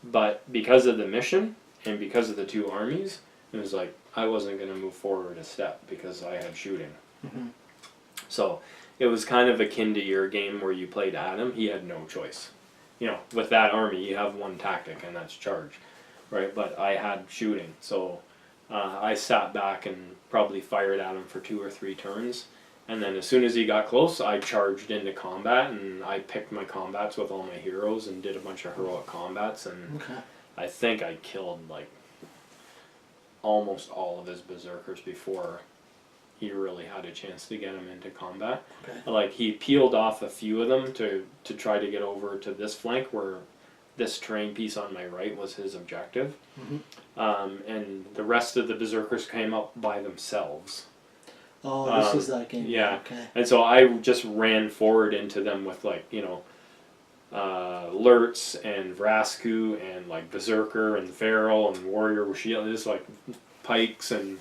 But because of the mission, and because of the 2 armies, it was like, I wasn't going to move forward a step because I had shooting. So it was kind of akin to your game where you played Adam. He had no choice. You know, with that army, you have one tactic, and that's charge. Right? But I had shooting, so I sat back and probably fired at him for 2 or 3 turns, and then as soon as he got close, I charged into combat, and I picked my combats with all my heroes and did a bunch of heroic combats, and I think I killed like almost all of his berserkers before he really had a chance to get him into combat. Okay. Like, he peeled off a few of them to try to get over to this flank where this terrain piece on my right was his objective. And the rest of the berserkers came up by themselves. Oh, this is that game. Yeah. Okay. And so I just ran forward into them with, like, you know, Lurtz and Vrasku and, like, Berserker and Feral and Warrior with Shield, just, like, pikes and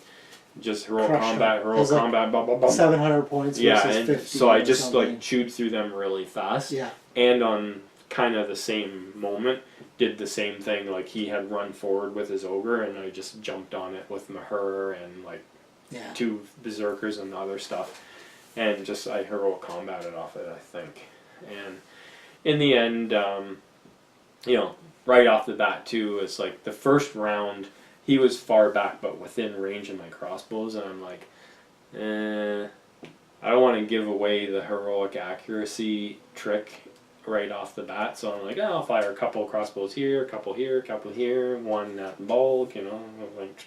just heroic combat, blah, blah, blah. 700 points versus and 50. so I just, like, chewed through them really fast. Yeah. And on kind of the same moment, did the same thing. Like, he had run forward with his Ogre, and I just jumped on it with Mahur and, like, 2 Berserkers and other stuff. And just, I heroic combated off it, I think. And in the end, you know, right off the bat, too, it's like the first round, he was far back, but within range of my crossbows, and I'm like, I don't want to give away the heroic accuracy trick right off the bat, so I'm like, I'll fire a couple of crossbows here, a couple here, one at bulk, you know, like,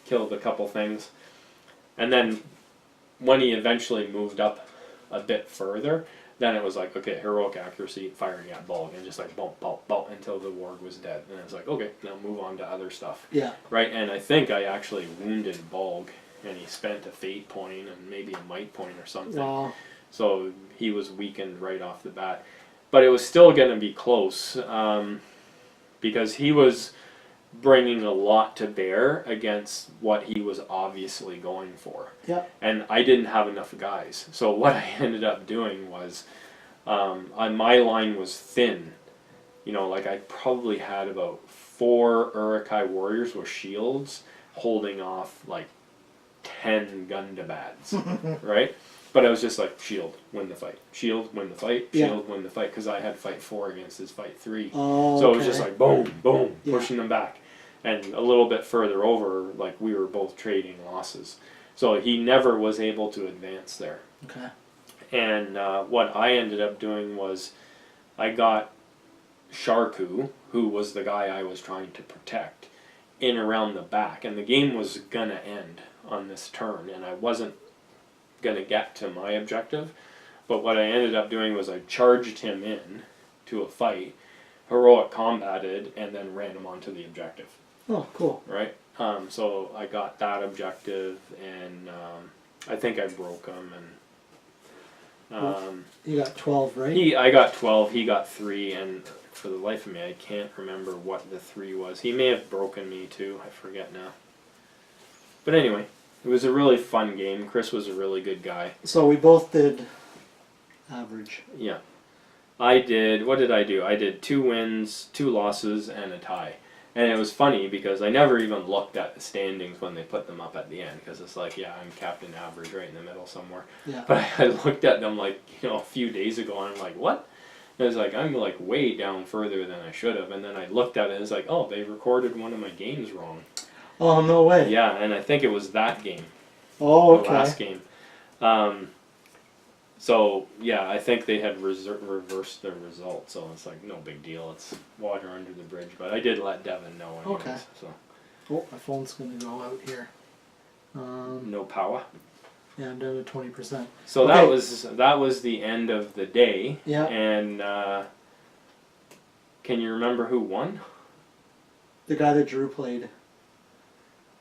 killed a couple things. And then when he eventually moved up a bit further, then it was like, okay, heroic accuracy, firing at bulk, and just like bump, bump, bump until the warg was dead. And I was like, okay, now move on to other stuff. Yeah. Right, and I think I actually wounded Bulg, and he spent a fate point and maybe a might point or something. Wow. So he was weakened right off the bat. But it was still going to be close, because he was bringing a lot to bear against what he was obviously going for. Yep. And I didn't have enough guys. So what I ended up doing was, my line was thin. You know, like I probably had about 4 Uruk-hai warriors with shields holding off like 10 Gundabats, right? But I was just like, shield, win the fight. Shield, win the fight. Shield, win the fight. Because I had fight 4 against his fight 3. Oh, so it was just like, boom, boom, Yeah. pushing them back. And a little bit further over, like, we were both trading losses. So he never was able to advance there. Okay. And what I ended up doing was I got Sharku, who was the guy I was trying to protect, in around the back. And the game was going to end on this turn. And I wasn't going to get to my objective. But what I ended up doing was I charged him in to a fight, heroic combated, and then ran him onto the objective. Oh, cool. Right? So I got that objective, and I think I broke him. And you got 12, right? I got 12, he got 3, and for the life of me, I can't remember what the 3 was. He may have broken me too, I forget now. But anyway, it was a really fun game. Chris was a really good guy. So we both did average. Yeah. I did, what did I do? I did 2 wins, 2 losses, and a tie. And it was funny because I never even looked at the standings when they put them up at the end, because it's like, yeah, I'm captain average right in the middle somewhere. Yeah. But I looked at them like, you know, a few days ago, and I'm like, what? And it was like, I'm like way down further than I should have. And then I looked at it and it's like, oh, they recorded one of my games wrong. Oh, no way. Yeah, and I think it was that game. Oh, okay. The last game. So, yeah, I think they had reversed their result, so it's like, no big deal, it's water under the bridge, but I did let Devin know anyways, Okay. so. Oh, my phone's going to go out here. No power. Yeah, I'm down to 20%. So Okay. that was the end of the day, Yeah. and can you remember who won? The guy that Drew played.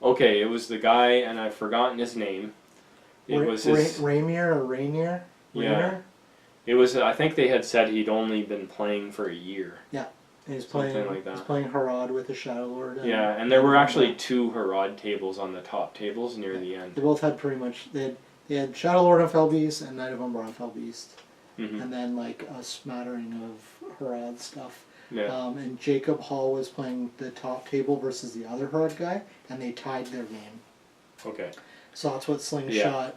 Okay, it was the guy, and I've forgotten his name. It was his... Rainier or Rainier? Yeah. It was, I think they had said he'd only been playing for a year. Yeah. And he's playing, something like that. He's playing Harad with the Shadow Lord. Yeah, and there were actually 2 Harad tables on the top tables near the end. They both had pretty much, they had Shadow Lord on Felbeast and Knight of Umbra on Felbeast. Mm-hmm. And then like a smattering of Harad stuff. Yeah. And Jacob Hall was playing the top table versus the other Harad guy, and they tied their game. Okay. So that's what Slingshot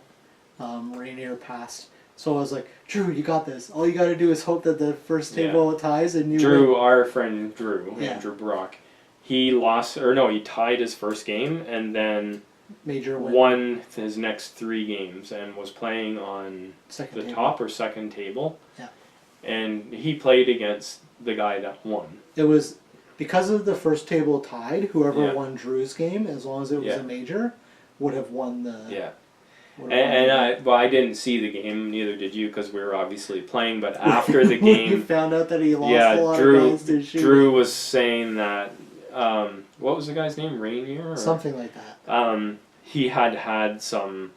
Rainier passed. So I was like, Drew, you got this. All you got to do is hope that the first table ties and you Drew, win. our friend Drew, Andrew Brock, he he tied his first game and then Major won his next 3 games and was playing on second table. top or second table. Yeah. And he played against the guy that won. It was because of the first table tied, whoever won Drew's game, as long as it was a major, would have won the... Yeah. I didn't see the game, neither did you, because we were obviously playing. But after the game, you found out that he lost a lot of guys to shooting. Drew was saying that what was the guy's name? Rainier? Something like that. He had some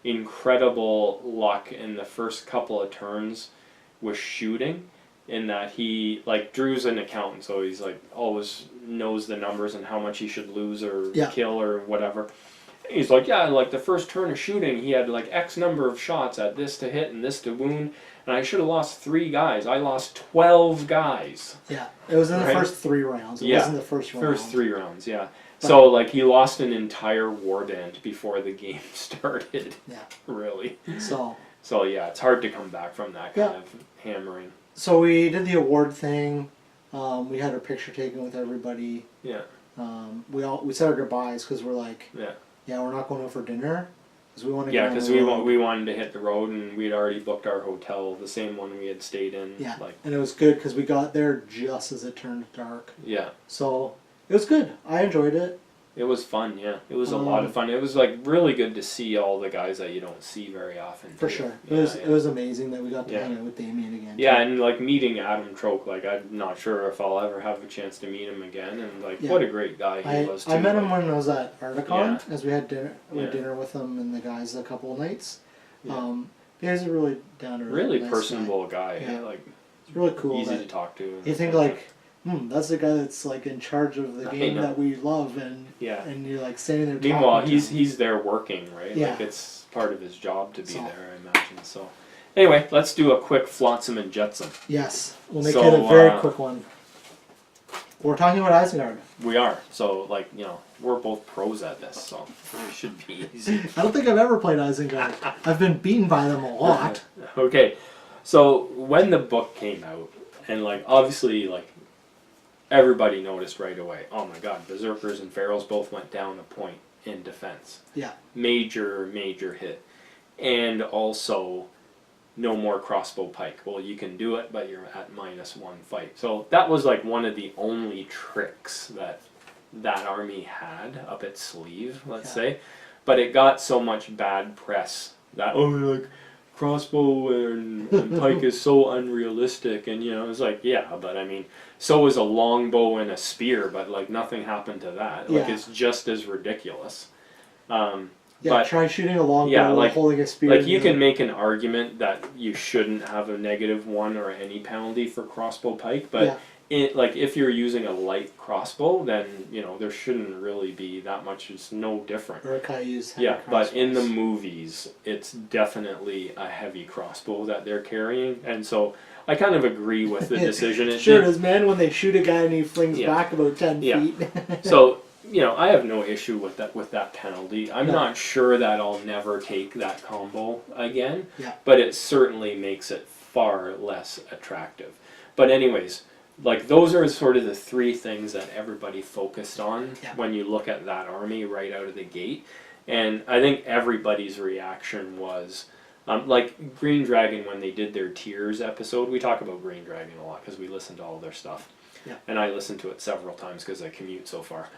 incredible luck in the first couple of turns with shooting, in that he, like, Drew's an accountant, so he's like always knows the numbers and how much he should lose or kill or whatever. He's like, yeah, like the first turn of shooting, he had like X number of shots at this to hit and this to wound, and I should have lost 3 guys. I lost 12 guys. Yeah, it was in the first 3 rounds. It wasn't the first round. First 3 rounds, yeah. But, so, like, he lost an entire warband before the game started. Yeah. Really. So, yeah, it's hard to come back from that kind of hammering. So we did the award thing. We had our picture taken with everybody. Yeah. We said our goodbyes because we're like, we're not going out for dinner because we want to. Yeah, because we wanted to hit the road, and we'd already booked our hotel, the same one we had stayed in. Yeah, and it was good because we got there just as it turned dark. Yeah. So it was good. I enjoyed it. It was fun, yeah. It was a lot of fun. It was like really good to see all the guys that you don't see very often. For sure. It was amazing that we got to hang out with Damien again. Yeah, and like meeting Adam Troke, like I'm not sure if I'll ever have a chance to meet him again, and like what a great guy he was too. I met him when I was at Articon, as we had dinner with him and the guys a couple of nights. He's a really down to earth, really nice personable guy. Yeah. Like it's really cool. Easy to talk to. You think like, that's the guy that's like in charge of the game that we love, and you're like standing there. Meanwhile, he's there working, right? Yeah. Like it's part of his job to be there, I imagine. So, anyway, let's do a quick flotsam and jetsam. Yes, we'll make it a very quick one. We're talking about Isengard. We are. So, like, we're both pros at this, so it should be easy. I don't think I've ever played Isengard. I've been beaten by them a lot. Okay, so when the book came out, and like obviously like everybody noticed right away, oh my god, Berserkers and Ferals both went down a point in defense. Yeah. Major hit. And also, no more crossbow pike. Well, you can do it, but you're at -1 fight. So that was like one of the only tricks that army had up its sleeve, let's say. But it got so much bad press that, like, crossbow and pike is so unrealistic, and it's like, yeah, but I mean, so is a longbow and a spear, but like nothing happened to that. Like it's just as ridiculous. But try shooting a longbow while holding a spear. Like you can make an argument that you shouldn't have a -1 or any penalty for crossbow pike, but like if you're using a light crossbow, then there shouldn't really be that much. It's no different. Or a use but in the movies, it's definitely a heavy crossbow that they're carrying, and so I kind of agree with the decision. It is, man. When they shoot a guy and he flings back about 10 feet. So I have no issue with that penalty. I'm not sure that I'll never take that combo again. Yeah. But it certainly makes it far less attractive. But anyways, like those are sort of the 3 things that everybody focused on when you look at that army right out of the gate. And I think everybody's reaction was, like Green Dragon, when they did their tiers episode, we talk about Green Dragon a lot because we listen to all their stuff. Yeah. And I listened to it several times because I commute so far.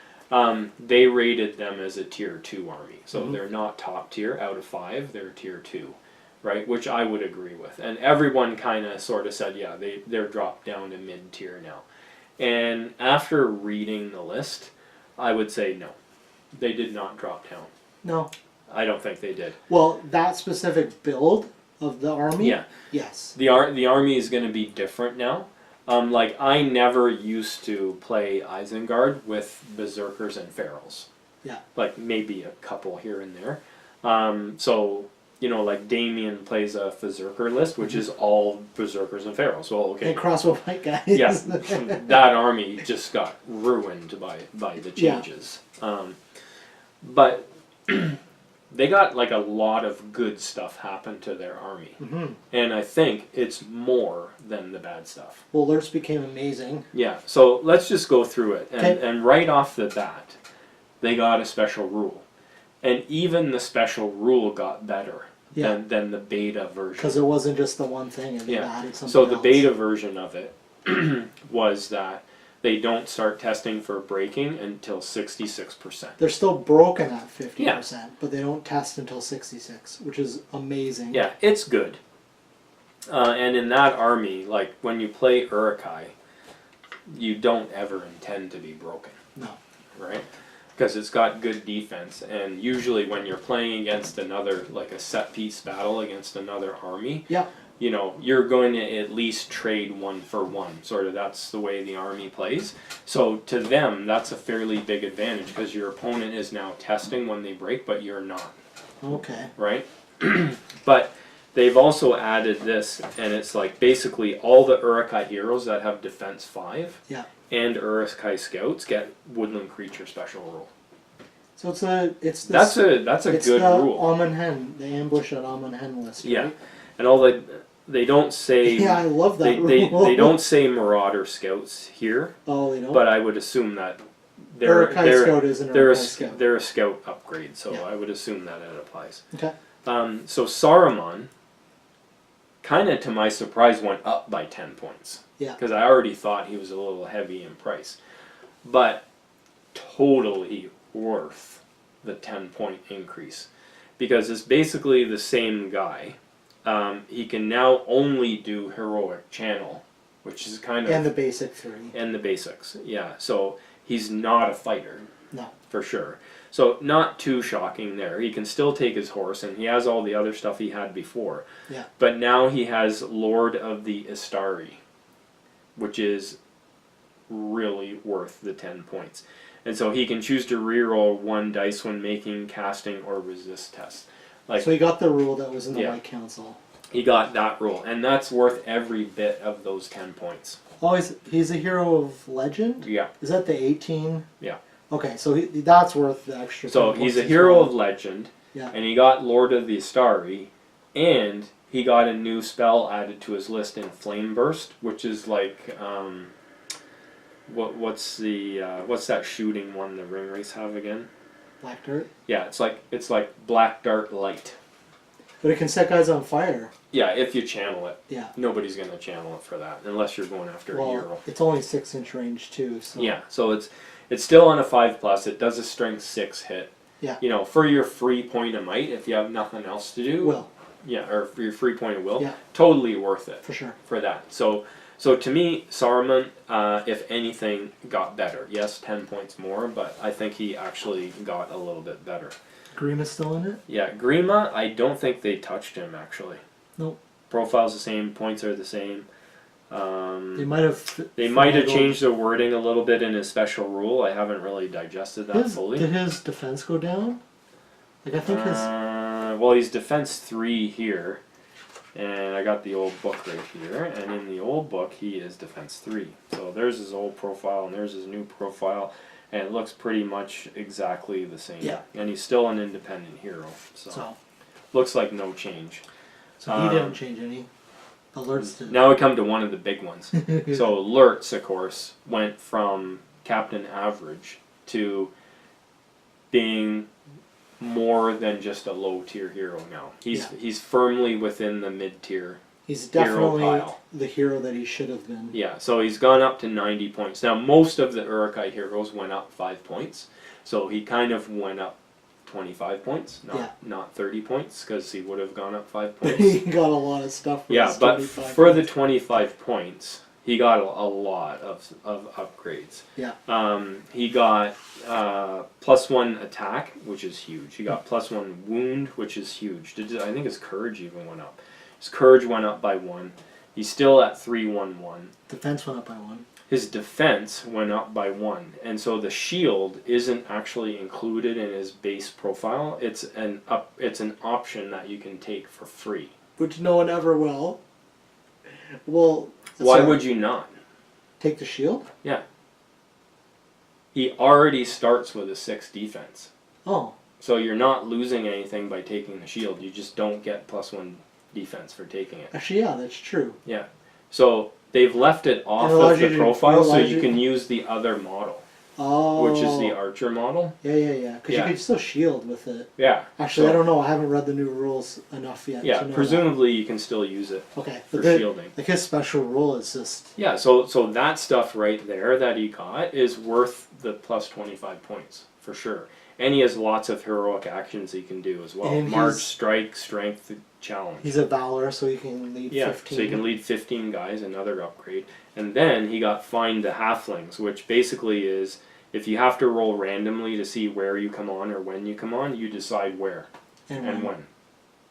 They rated them as a tier 2 army. So they're not top tier out of 5, they're tier 2. Right, which I would agree with. And everyone kind of sort of said, yeah, they're dropped down to mid-tier now. And after reading the list, I would say no. They did not drop down. No. I don't think they did. Well, that specific build of the army? Yeah. Yes. The army is going to be different now. Like, I never used to play Isengard with Berserkers and Ferals. Yeah. Like, maybe a couple here and there. So... like Damien plays a Berserker list, which is all Berserkers and Ferals. Well, okay. And crossbow pike guys. Yeah, that army just got ruined by the changes. But they got like a lot of good stuff happen to their army. And I think it's more than the bad stuff. Well, Lurtz became amazing. Yeah, so let's just go through it. And right off the bat, they got a special rule. And even the special rule got better than the beta version. Because it wasn't just the one thing, and they added something So the else. beta version of it was that they don't start testing for breaking until 66%. They're still broken at 50%, but they don't test until 66, which is amazing. Yeah, it's good. And in that army, like when you play Uruk-hai, you don't ever intend to be broken. No. Right? Because it's got good defense, and usually when you're playing against another, like a set piece battle against another army, yeah, you know, you're going to at least trade 1 for 1. Sort of, that's the way the army plays. So to them, that's a fairly big advantage because your opponent is now testing when they break, but you're not. Okay. Right? But they've also added this, and it's like basically all the Uruk-hai heroes that have defense 5 and Uruk-hai scouts get woodland creature special rule. So it's that's a good rule. Almond Hen, the ambush at Almond Hen list. Right? Yeah, and all they don't say. Yeah, I love that rule. They don't say Marauder scouts here. Oh, they don't. But I would assume that they're a scout upgrade, so I would assume that it applies. Okay. So Saruman, kind of to my surprise, went up by 10 points. Yeah. Because I already thought he was a little heavy in price, but totally worth the 10-point increase, because it's basically the same guy. He can now only do heroic channel, which is kind of... And the basic 3. And the basics, yeah. So he's not a fighter. No. For sure. So not too shocking there. He can still take his horse, and he has all the other stuff he had before. Yeah. But now he has Lord of the Istari, which is really worth the 10 points. And so he can choose to reroll 1 dice when making, casting, or resist tests. Like, so he got the rule that was in the White Council. He got that rule, and that's worth every bit of those 10 points. Oh, he's a hero of legend? Yeah. Is that the 18? Yeah. Okay, so that's worth the extra 10 So points. he's a hero of legend, yeah. And he got Lord of the Istari, and he got a new spell added to his list in Flame Burst, which is like... What's that shooting one the ring race have again? Black Dart? Yeah, it's like Black Dart Light. But it can set guys on fire. Yeah, if you channel it. Yeah. Nobody's gonna channel it for that unless you're going after a hero. It's only 6-inch range too, so yeah, so it's still on a 5+. It does a strength 6 hit. Yeah. You know, for your free point of might, if you have nothing else to do. Will. Yeah, or for your free point of will. Yeah. Totally worth it. For sure. For that. So to me, Saruman, if anything, got better. Yes, 10 points more, but I think he actually got a little bit better. Grima's still in it? Yeah, Grima, I don't think they touched him, actually. Nope. Profile's the same, points are the same. They might have changed the wording a little bit in his special rule. I haven't really digested that fully. Did his defense go down? Like, I think his... Well, he's defense 3 here. And I got the old book right here, and in the old book he is defense 3. So there's his old profile and there's his new profile, and it looks pretty much exactly the same. Yeah. And he's still an independent hero, so looks like no change. So he didn't change any. Alerts did. Now we come to one of the big ones. So alerts, of course, went from Captain Average to being more than just a low tier hero now. He's firmly within the mid tier. He's definitely the hero that he should have been. Yeah, so he's gone up to 90 points. Now most of the Uruk-hai heroes went up 5 points, so he kind of went up 25 points, not 30 points, because he would have gone up 5 points. He got a lot of stuff. But for the 25 points, he got a lot of upgrades. Yeah. He got +1 attack, which is huge. He got +1 wound, which is huge. I think his courage even went up. His courage went up by 1. He's still at 311. Defense went up by 1. His defense went up by 1, and so the shield isn't actually included in his base profile. It's an option that you can take for free. Which no one ever will. Well, why would you not take the shield? Yeah. He already starts with a 6 defense. Oh. So you're not losing anything by taking the shield. You just don't get +1 defense for taking it. Actually, yeah, that's true. Yeah. So they've left it off of the profile so you can use the other model. Oh. which is the archer model. Yeah. Because you can still shield with it. Yeah. Actually, I don't know. I haven't read the new rules enough yet. Yeah, to know presumably you can still use it. Okay. For shielding. Like his special rule is just. Yeah. So that stuff right there that he got is worth the plus 25 points for sure. And he has lots of heroic actions he can do as well. And March, strike, strength, challenge. He's a Valor, so he can lead 15. So he can lead 15 guys, another upgrade. And then he got Find the Halflings, which basically is if you have to roll randomly to see where you come on or when you come on, you decide where and when.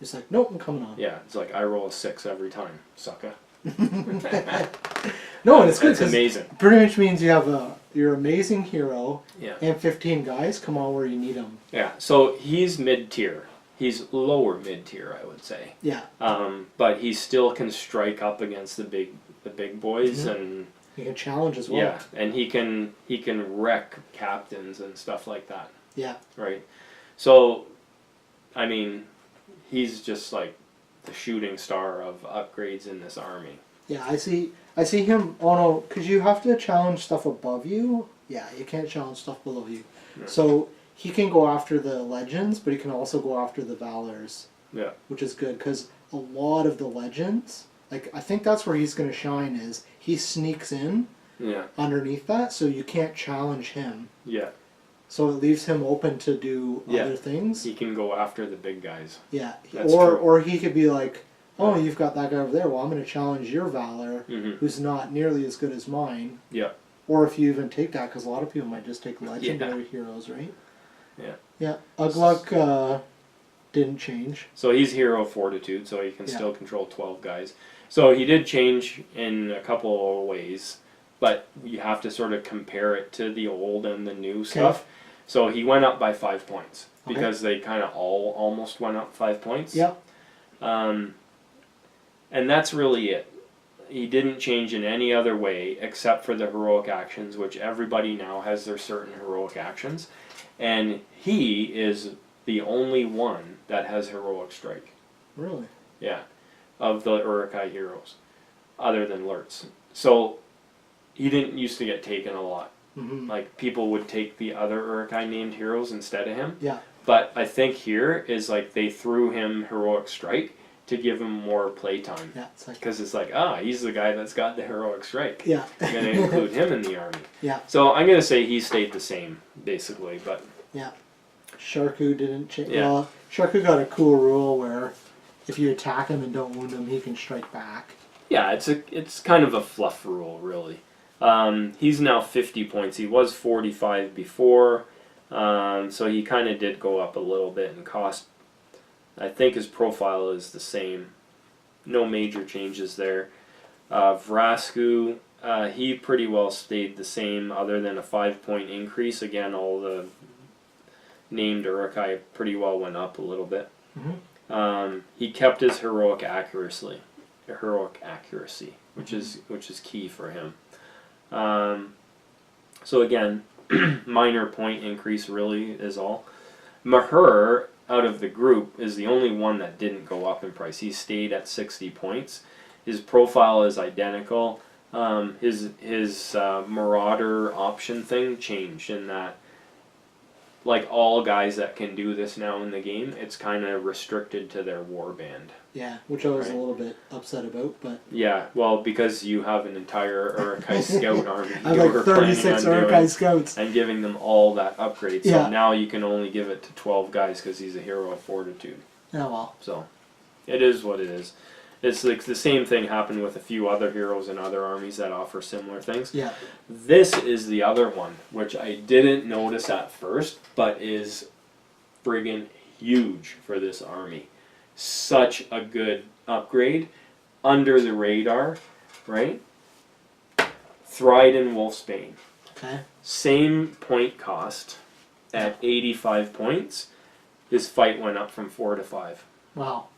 It's like, nope, I'm coming on. Yeah, it's like I roll a 6 every time, sucker. No, and it's good. It's amazing. Pretty much means you have your amazing hero Yeah. and 15 guys come on where you need them. Yeah, so he's mid-tier. He's lower mid-tier, I would say. Yeah. But he still can strike up against the big boys and he can challenge as well. yeah, and he can wreck captains and stuff like that. Yeah. Right. So, I mean, he's just like the shooting star of upgrades in this army. Yeah, I see him. Oh no, because you have to challenge stuff above you. Yeah, you can't challenge stuff below you. No. So he can go after the legends, but he can also go after the valors. Yeah. Which is good because a lot of the legends, like I think that's where he's going to shine. Is he sneaks in? Yeah. Underneath that, so you can't challenge him. Yeah. So it leaves him open to do other things. He can go after the big guys. Yeah. That's or he could be like, oh, you've got that guy over there. Well, I'm going to challenge your Valor, who's not nearly as good as mine. Yeah. Or if you even take that, because a lot of people might just take legendary heroes, right? Yeah. Yeah. Ugluk didn't change. So he's Hero Fortitude, so he can still control 12 guys. So he did change in a couple of ways, but you have to sort of compare it to the old and the new stuff. So he went up by 5 points because they kind of all almost went up 5 points. Yeah. And that's really it. He didn't change in any other way except for the heroic actions, which everybody now has their certain heroic actions. And he is the only one that has heroic strike. Really? Yeah. Of the Uruk-hai heroes, other than Lurtz. So he didn't used to get taken a lot. Like people would take the other Uruk-hai named heroes instead of him. Yeah. But I think here is like they threw him heroic strike to give him more playtime. Yeah. Because it's like, he's the guy that's got the heroic strike. Yeah. I'm going to include him in the army. Yeah. So I'm going to say he stayed the same, basically. But yeah. Sharku didn't change. Yeah. Well, Sharku got a cool rule where if you attack him and don't wound him, he can strike back. Yeah, it's kind of a fluff rule, really. He's now 50 points. He was 45 before, so he kind of did go up a little bit in cost. I think his profile is the same. No major changes there. Vrasku, he pretty well stayed the same other than a 5-point increase. Again, all the named Uruk-hai pretty well went up a little bit. He kept his heroic accuracy, which is key for him. So again, minor point increase really is all. Maher, out of the group, is the only one that didn't go up in price. He stayed at 60 points. His profile is identical. His Marauder option thing changed in that, like all guys that can do this now in the game, it's kind of restricted to their warband. Yeah, which I was a little bit upset about, but... Yeah, well, because you have an entire Uruk-hai scout army. I have like 36 Uruk-hai scouts. And giving them all that upgrade. So now you can only give it to 12 guys because he's a hero of fortitude. Oh, well. So, it is what it is. It's like the same thing happened with a few other heroes in other armies that offer similar things. Yeah. This is the other one, which I didn't notice at first, but is friggin' huge for this army. Such a good upgrade. Under the radar, right? Thryden Wolfsbane. Okay. Same point cost at 85 points. His fight went up from 4 to 5. Wow.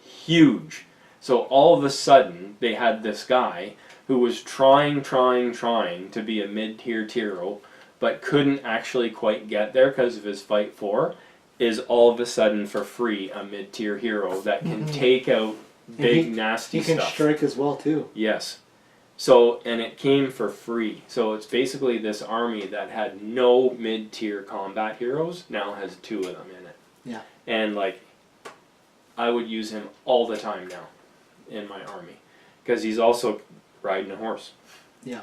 Huge. So all of a sudden, they had this guy who was trying to be a mid-tier hero, but couldn't actually quite get there because of his fight 4, is all of a sudden for free a mid-tier hero that can take out big nasty stuff. He can strike as well too. Yes. So, and it came for free. So it's basically this army that had no mid-tier combat heroes now has 2 of them in it. Yeah. And like, I would use him all the time now in my army because he's also riding a horse. Yeah.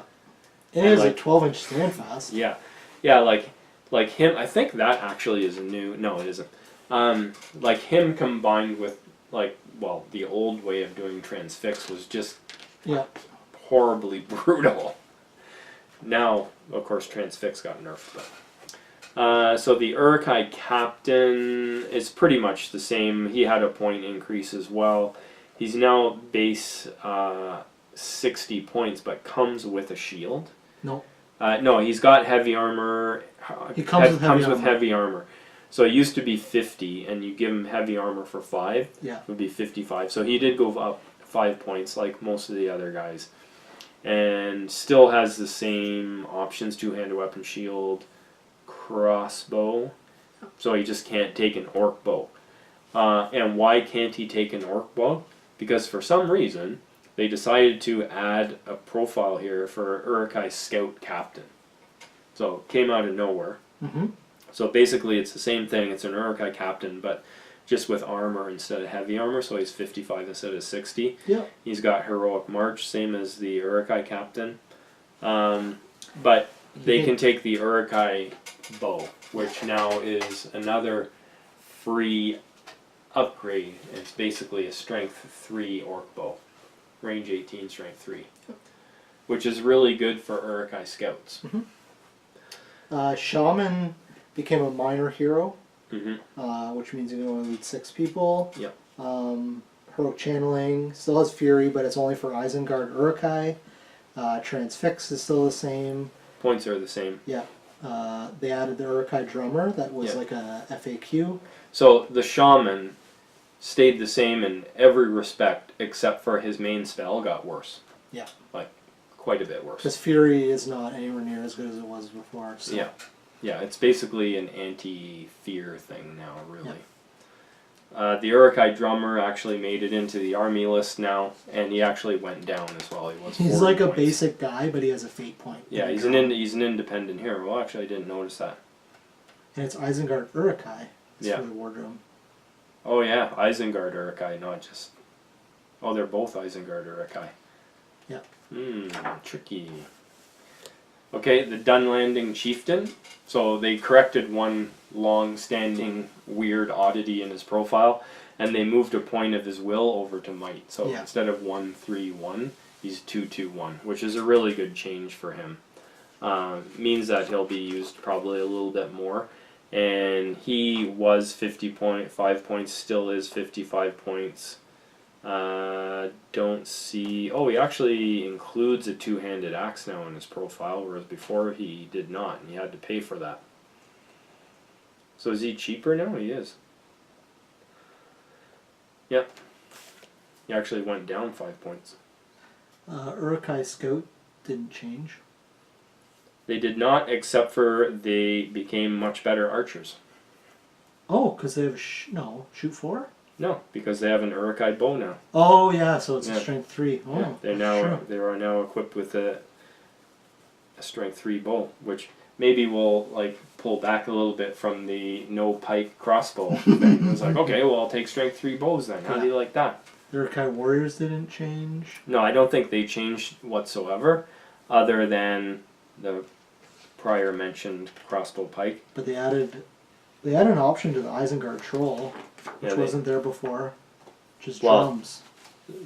It is like, a 12-inch standfast. Yeah. Yeah, like him, I think that actually is a new, no it isn't. Like him combined with like, well, the old way of doing transfix was just horribly brutal. Now, of course, transfix got nerfed, but so the Uruk-hai captain is pretty much the same. He had a point increase as well. He's now base 60 points, but comes with a shield. No. No, he's got heavy armor. He comes with heavy armor. So it used to be 50, and you give him heavy armor for 5. Yeah. It would be 55. So he did go up 5 points, like most of the other guys, and still has the same options: 2-handed weapon, shield, crossbow. So he just can't take an orc bow. And why can't he take an orc bow? Because for some reason they decided to add a profile here for Uruk-hai Scout Captain. So it came out of nowhere. Mm-hmm. So basically it's the same thing. It's an Uruk-hai Captain, but just with armor instead of heavy armor. So he's 55 instead of 60. Yeah. He's got Heroic March, same as the Uruk-hai Captain. But they can take the Uruk-hai bow, which now is another free upgrade. It's basically a strength 3 orc bow. Range 18, strength 3. Which is really good for Uruk-hai scouts. Mm-hmm. Shaman became a minor hero, mm-hmm. Which means you can only lead 6 people. Yep. Heroic Channeling still has Fury, but it's only for Isengard Uruk-hai. Transfix is still the same. Points are the same. Yeah. They added the Uruk-hai Drummer that was like a FAQ. So the Shaman stayed the same in every respect except for his main spell got worse. Yeah. Like, quite a bit worse. Because Fury is not anywhere near as good as it was before. So. Yeah. Yeah, it's basically an anti-fear thing now, really. Yeah. The Uruk-hai Drummer actually made it into the army list now, and he actually went down as well. He's like a basic guy, but he has a fate point. Yeah, he's an independent hero. Well, actually, I didn't notice that. And it's Isengard Uruk-hai. For the War Drum. Oh yeah, Isengard Uruk-hai, not just... Oh, they're both Isengard Uruk-hai. Yeah. Tricky. Okay, the Dunlanding Chieftain. So they corrected one long-standing weird oddity in his profile, and they moved a point of his will over to might. So instead of 1-3-1, he's 2-2-1, which is a really good change for him. Means that he'll be used probably a little bit more. And he was 5 points, still is 55 points. Don't see... Oh, he actually includes a 2-handed axe now in his profile, whereas before he did not, and he had to pay for that. So is he cheaper now? He is. Yep. He actually went down 5 points. Uruk-hai Scout didn't change. They did not, except for they became much better archers. Oh, because they have shoot 4? No, because they have an Uruk-hai bow now. Oh yeah, so it's a strength 3. Oh, yeah. They are now equipped with a strength 3 bow, which maybe will like pull back a little bit from the no pike crossbow thing. It's like, okay, well I'll take strength 3 bows then. How do you like that? Uruk-hai Warriors didn't change. No, I don't think they changed whatsoever, other than the prior mentioned crossbow pike. But they added an option to the Isengard Troll, which wasn't there before, which is drums.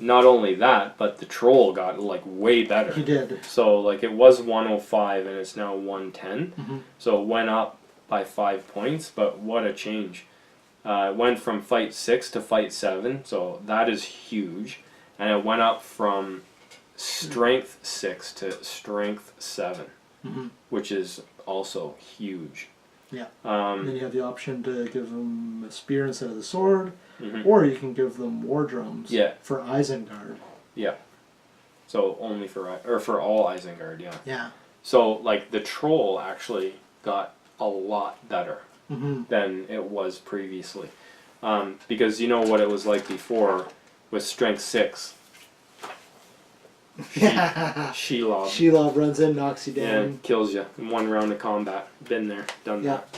Not only that, but the Troll got like way better. He did. So like it was 105 and it's now 110. Mm-hmm. So it went up by 5 points, but what a change. It went from fight 6 to fight 7, so that is huge. And it went up from strength 6 to strength 7. Mm-hmm. Which is also huge. Yeah. Then you have the option to give them a spear instead of the sword, or you can give them war drums. For Isengard. Yeah. So only for all Isengard. Yeah. Yeah. So like the Troll actually got a lot better than it was previously, because you know what it was like before with strength 6. Shelob. Shelob runs in, knocks you down. Yeah, kills you in 1 round of combat. Been there, done that.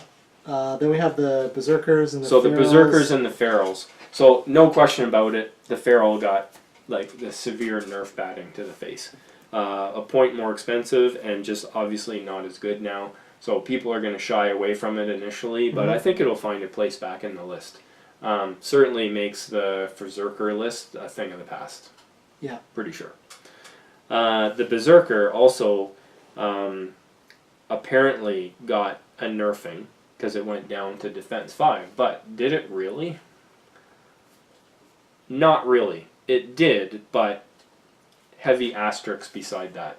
Then we have the Berserkers and the So Ferals. the Berserkers and the Ferals. So no question about it, the Feral got like the severe nerf batting to the face. A point more expensive and just obviously not as good now. So people are going to shy away from it initially, but I think it'll find a place back in the list. Certainly makes the Berserker list a thing of the past. Yeah. Pretty sure. The Berserker also apparently got a nerfing because it went down to Defense 5. But did it really? Not really. It did, but heavy asterisks beside that.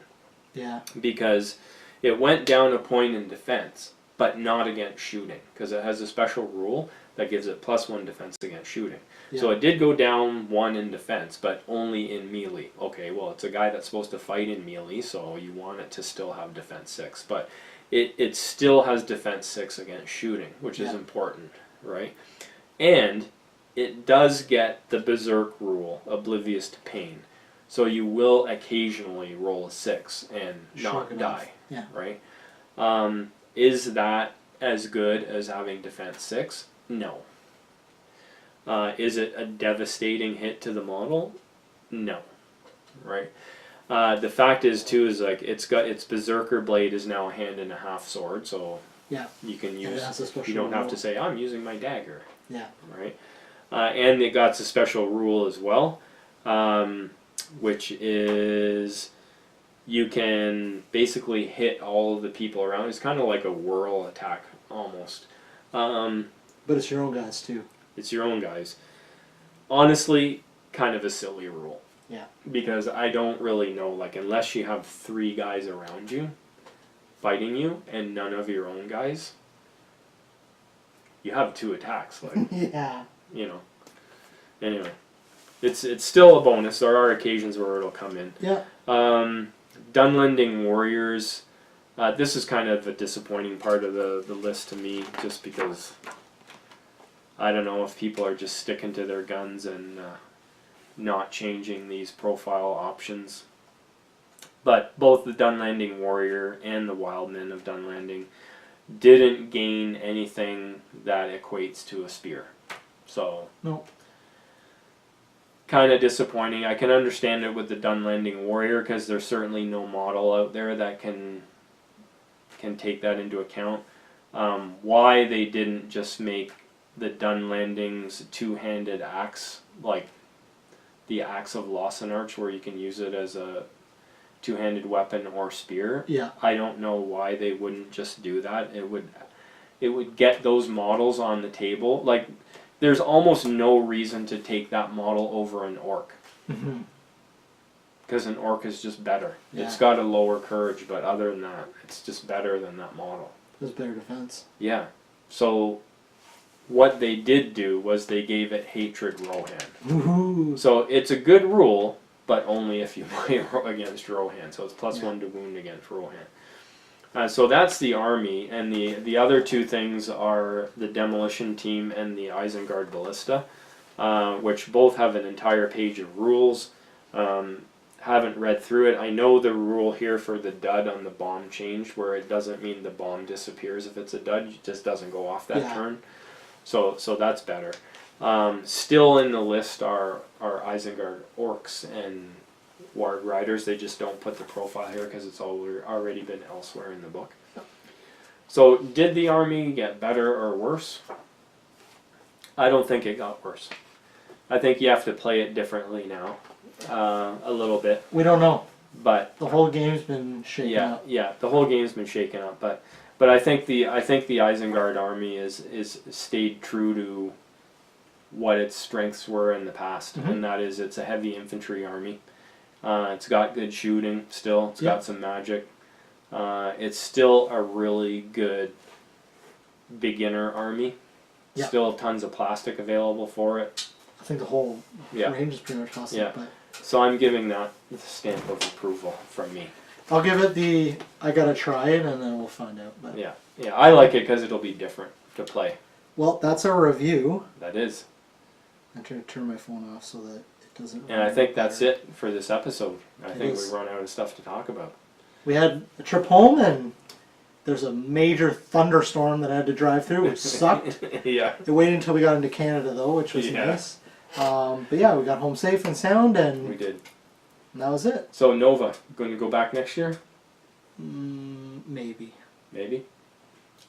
Yeah. Because it went down a point in defense, but not against shooting, because it has a special rule that gives it +1 defense against shooting. Yeah. So it did go down 1 in defense, but only in melee. Okay, well, it's a guy that's supposed to fight in melee, so you want it to still have defense 6, but it still has defense 6 against shooting, which is important, right? And it does get the Berserk rule, Oblivious to Pain. So you will occasionally roll a 6 and not die, right? Is that as good as having defense 6? No. Is it a devastating hit to the model? No, right? The fact is too is like its Berserker blade is now a 1.5-hand sword, so you can use. You don't have to say I'm using my dagger. Yeah. Right. And it got a special rule as well, which is you can basically hit all of the people around. It's kind of like a whirl attack almost. But it's your own guys too. It's your own guys. Honestly, kind of a silly rule. Yeah. Because I don't really know, like, unless you have 3 guys around you fighting you and none of your own guys, you have 2 attacks. Like, yeah. You know. Anyway, it's still a bonus. There are occasions where it'll come in. Yeah. Dunlending Warriors. This is kind of a disappointing part of the list to me, just because I don't know if people are just sticking to their guns and not changing these profile options. But both the Dunlanding Warrior and the Wildmen of Dunlanding didn't gain anything that equates to a spear. So, no. Kind of disappointing. I can understand it with the Dunlanding Warrior because there's certainly no model out there that can take that into account. Why they didn't just make the Dunlanding's 2-handed axe, like the Axe of Lawsonarch, where you can use it as a 2-handed weapon or spear. Yeah. I don't know why they wouldn't just do that. It would get those models on the table. Like, there's almost no reason to take that model over an orc. Because an orc is just better. Yeah. It's got a lower courage, but other than that, it's just better than that model. It's better defense. Yeah. So what they did do was they gave it Hatred Rohan. Woohoo. So it's a good rule, but only if you play against Rohan. So it's +1 to wound against Rohan. So that's the army, and the other 2 things are the Demolition Team and the Isengard Ballista, which both have an entire page of rules. Haven't read through it. I know the rule here for the dud on the bomb changed, where it doesn't mean the bomb disappears if it's a dud, it just doesn't go off that turn. So that's better. Still in the list are Isengard Orcs and Ward Riders. They just don't put the profile here because it's already been elsewhere in the book. So did the army get better or worse? I don't think it got worse. I think you have to play it differently now, a little bit. We don't know. But the whole game's been shaken up. Yeah, the whole game's been shaken up. But I think the Isengard army is stayed true to what its strengths were in the past, and that is it's a heavy infantry army. It's got good shooting still. It's got some magic. It's still a really good beginner army. Still tons of plastic available for it. I think the whole range is pretty much plastic. Yeah. So I'm giving that the stamp of approval from me. I'll give it I gotta try it and then we'll find out. But yeah, I like it because it'll be different to play. Well, that's our review. That is. I'm trying to turn my phone off so that it doesn't. And I think that's it for this episode. I think is. we run out of stuff to talk about. We had a trip home, and there's a major thunderstorm that I had to drive through, which sucked. Yeah. It waited until we got into Canada, though, which was nice. But yeah, we got home safe and sound, and We did. that was it. So Nova, going to go back next year? Maybe. Maybe.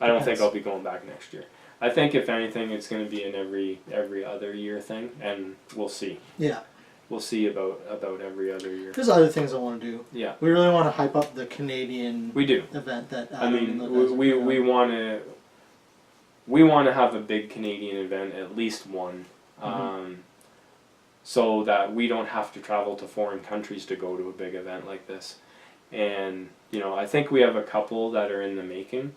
I don't think Depends. I'll be going back next year. I think if anything, it's going to be an every other year thing, and we'll see. Yeah. We'll see about every other year. There's other things I want to do. Yeah. We really want to hype up the Canadian We do. event that I Adam mean, and the guys are we putting on. want to have a big Canadian event, at least one, so that we don't have to travel to foreign countries to go to a big event like this. And you know, I think we have a couple that are in the making.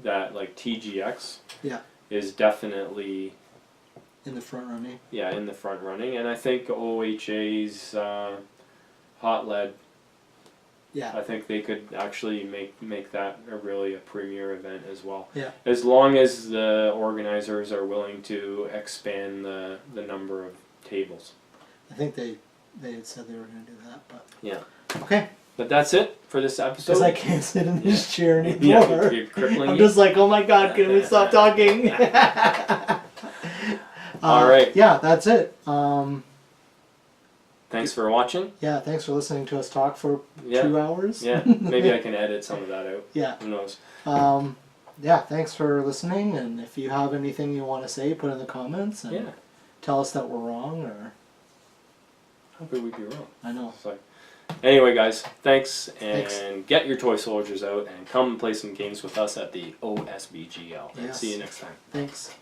That like TGX. Yeah. Is definitely In the front running. Yeah, in the front running, and I think OHA's Hot Lead. Yeah. I think they could actually make that a premier event as well. Yeah. As long as the organizers are willing to expand the number of tables. I think they had said they were going to do that, but Yeah. okay. But that's it for this episode. Because I can't sit in this chair anymore. Yeah, you're crippling I'm you. just like, oh my god, can we stop talking? All right. Yeah, that's it. Thanks for watching. Yeah, thanks for listening to us talk for 2 hours. Yeah, maybe I can edit some of that out. Yeah. Who knows? Yeah, thanks for listening, and if you have anything you want to say, put in the comments and tell us that we're wrong, or... How could we be wrong? I know. So, anyway, guys, thanks, and get your toy soldiers out and come play some games with us at the OSBGL. And see you next time. Thanks.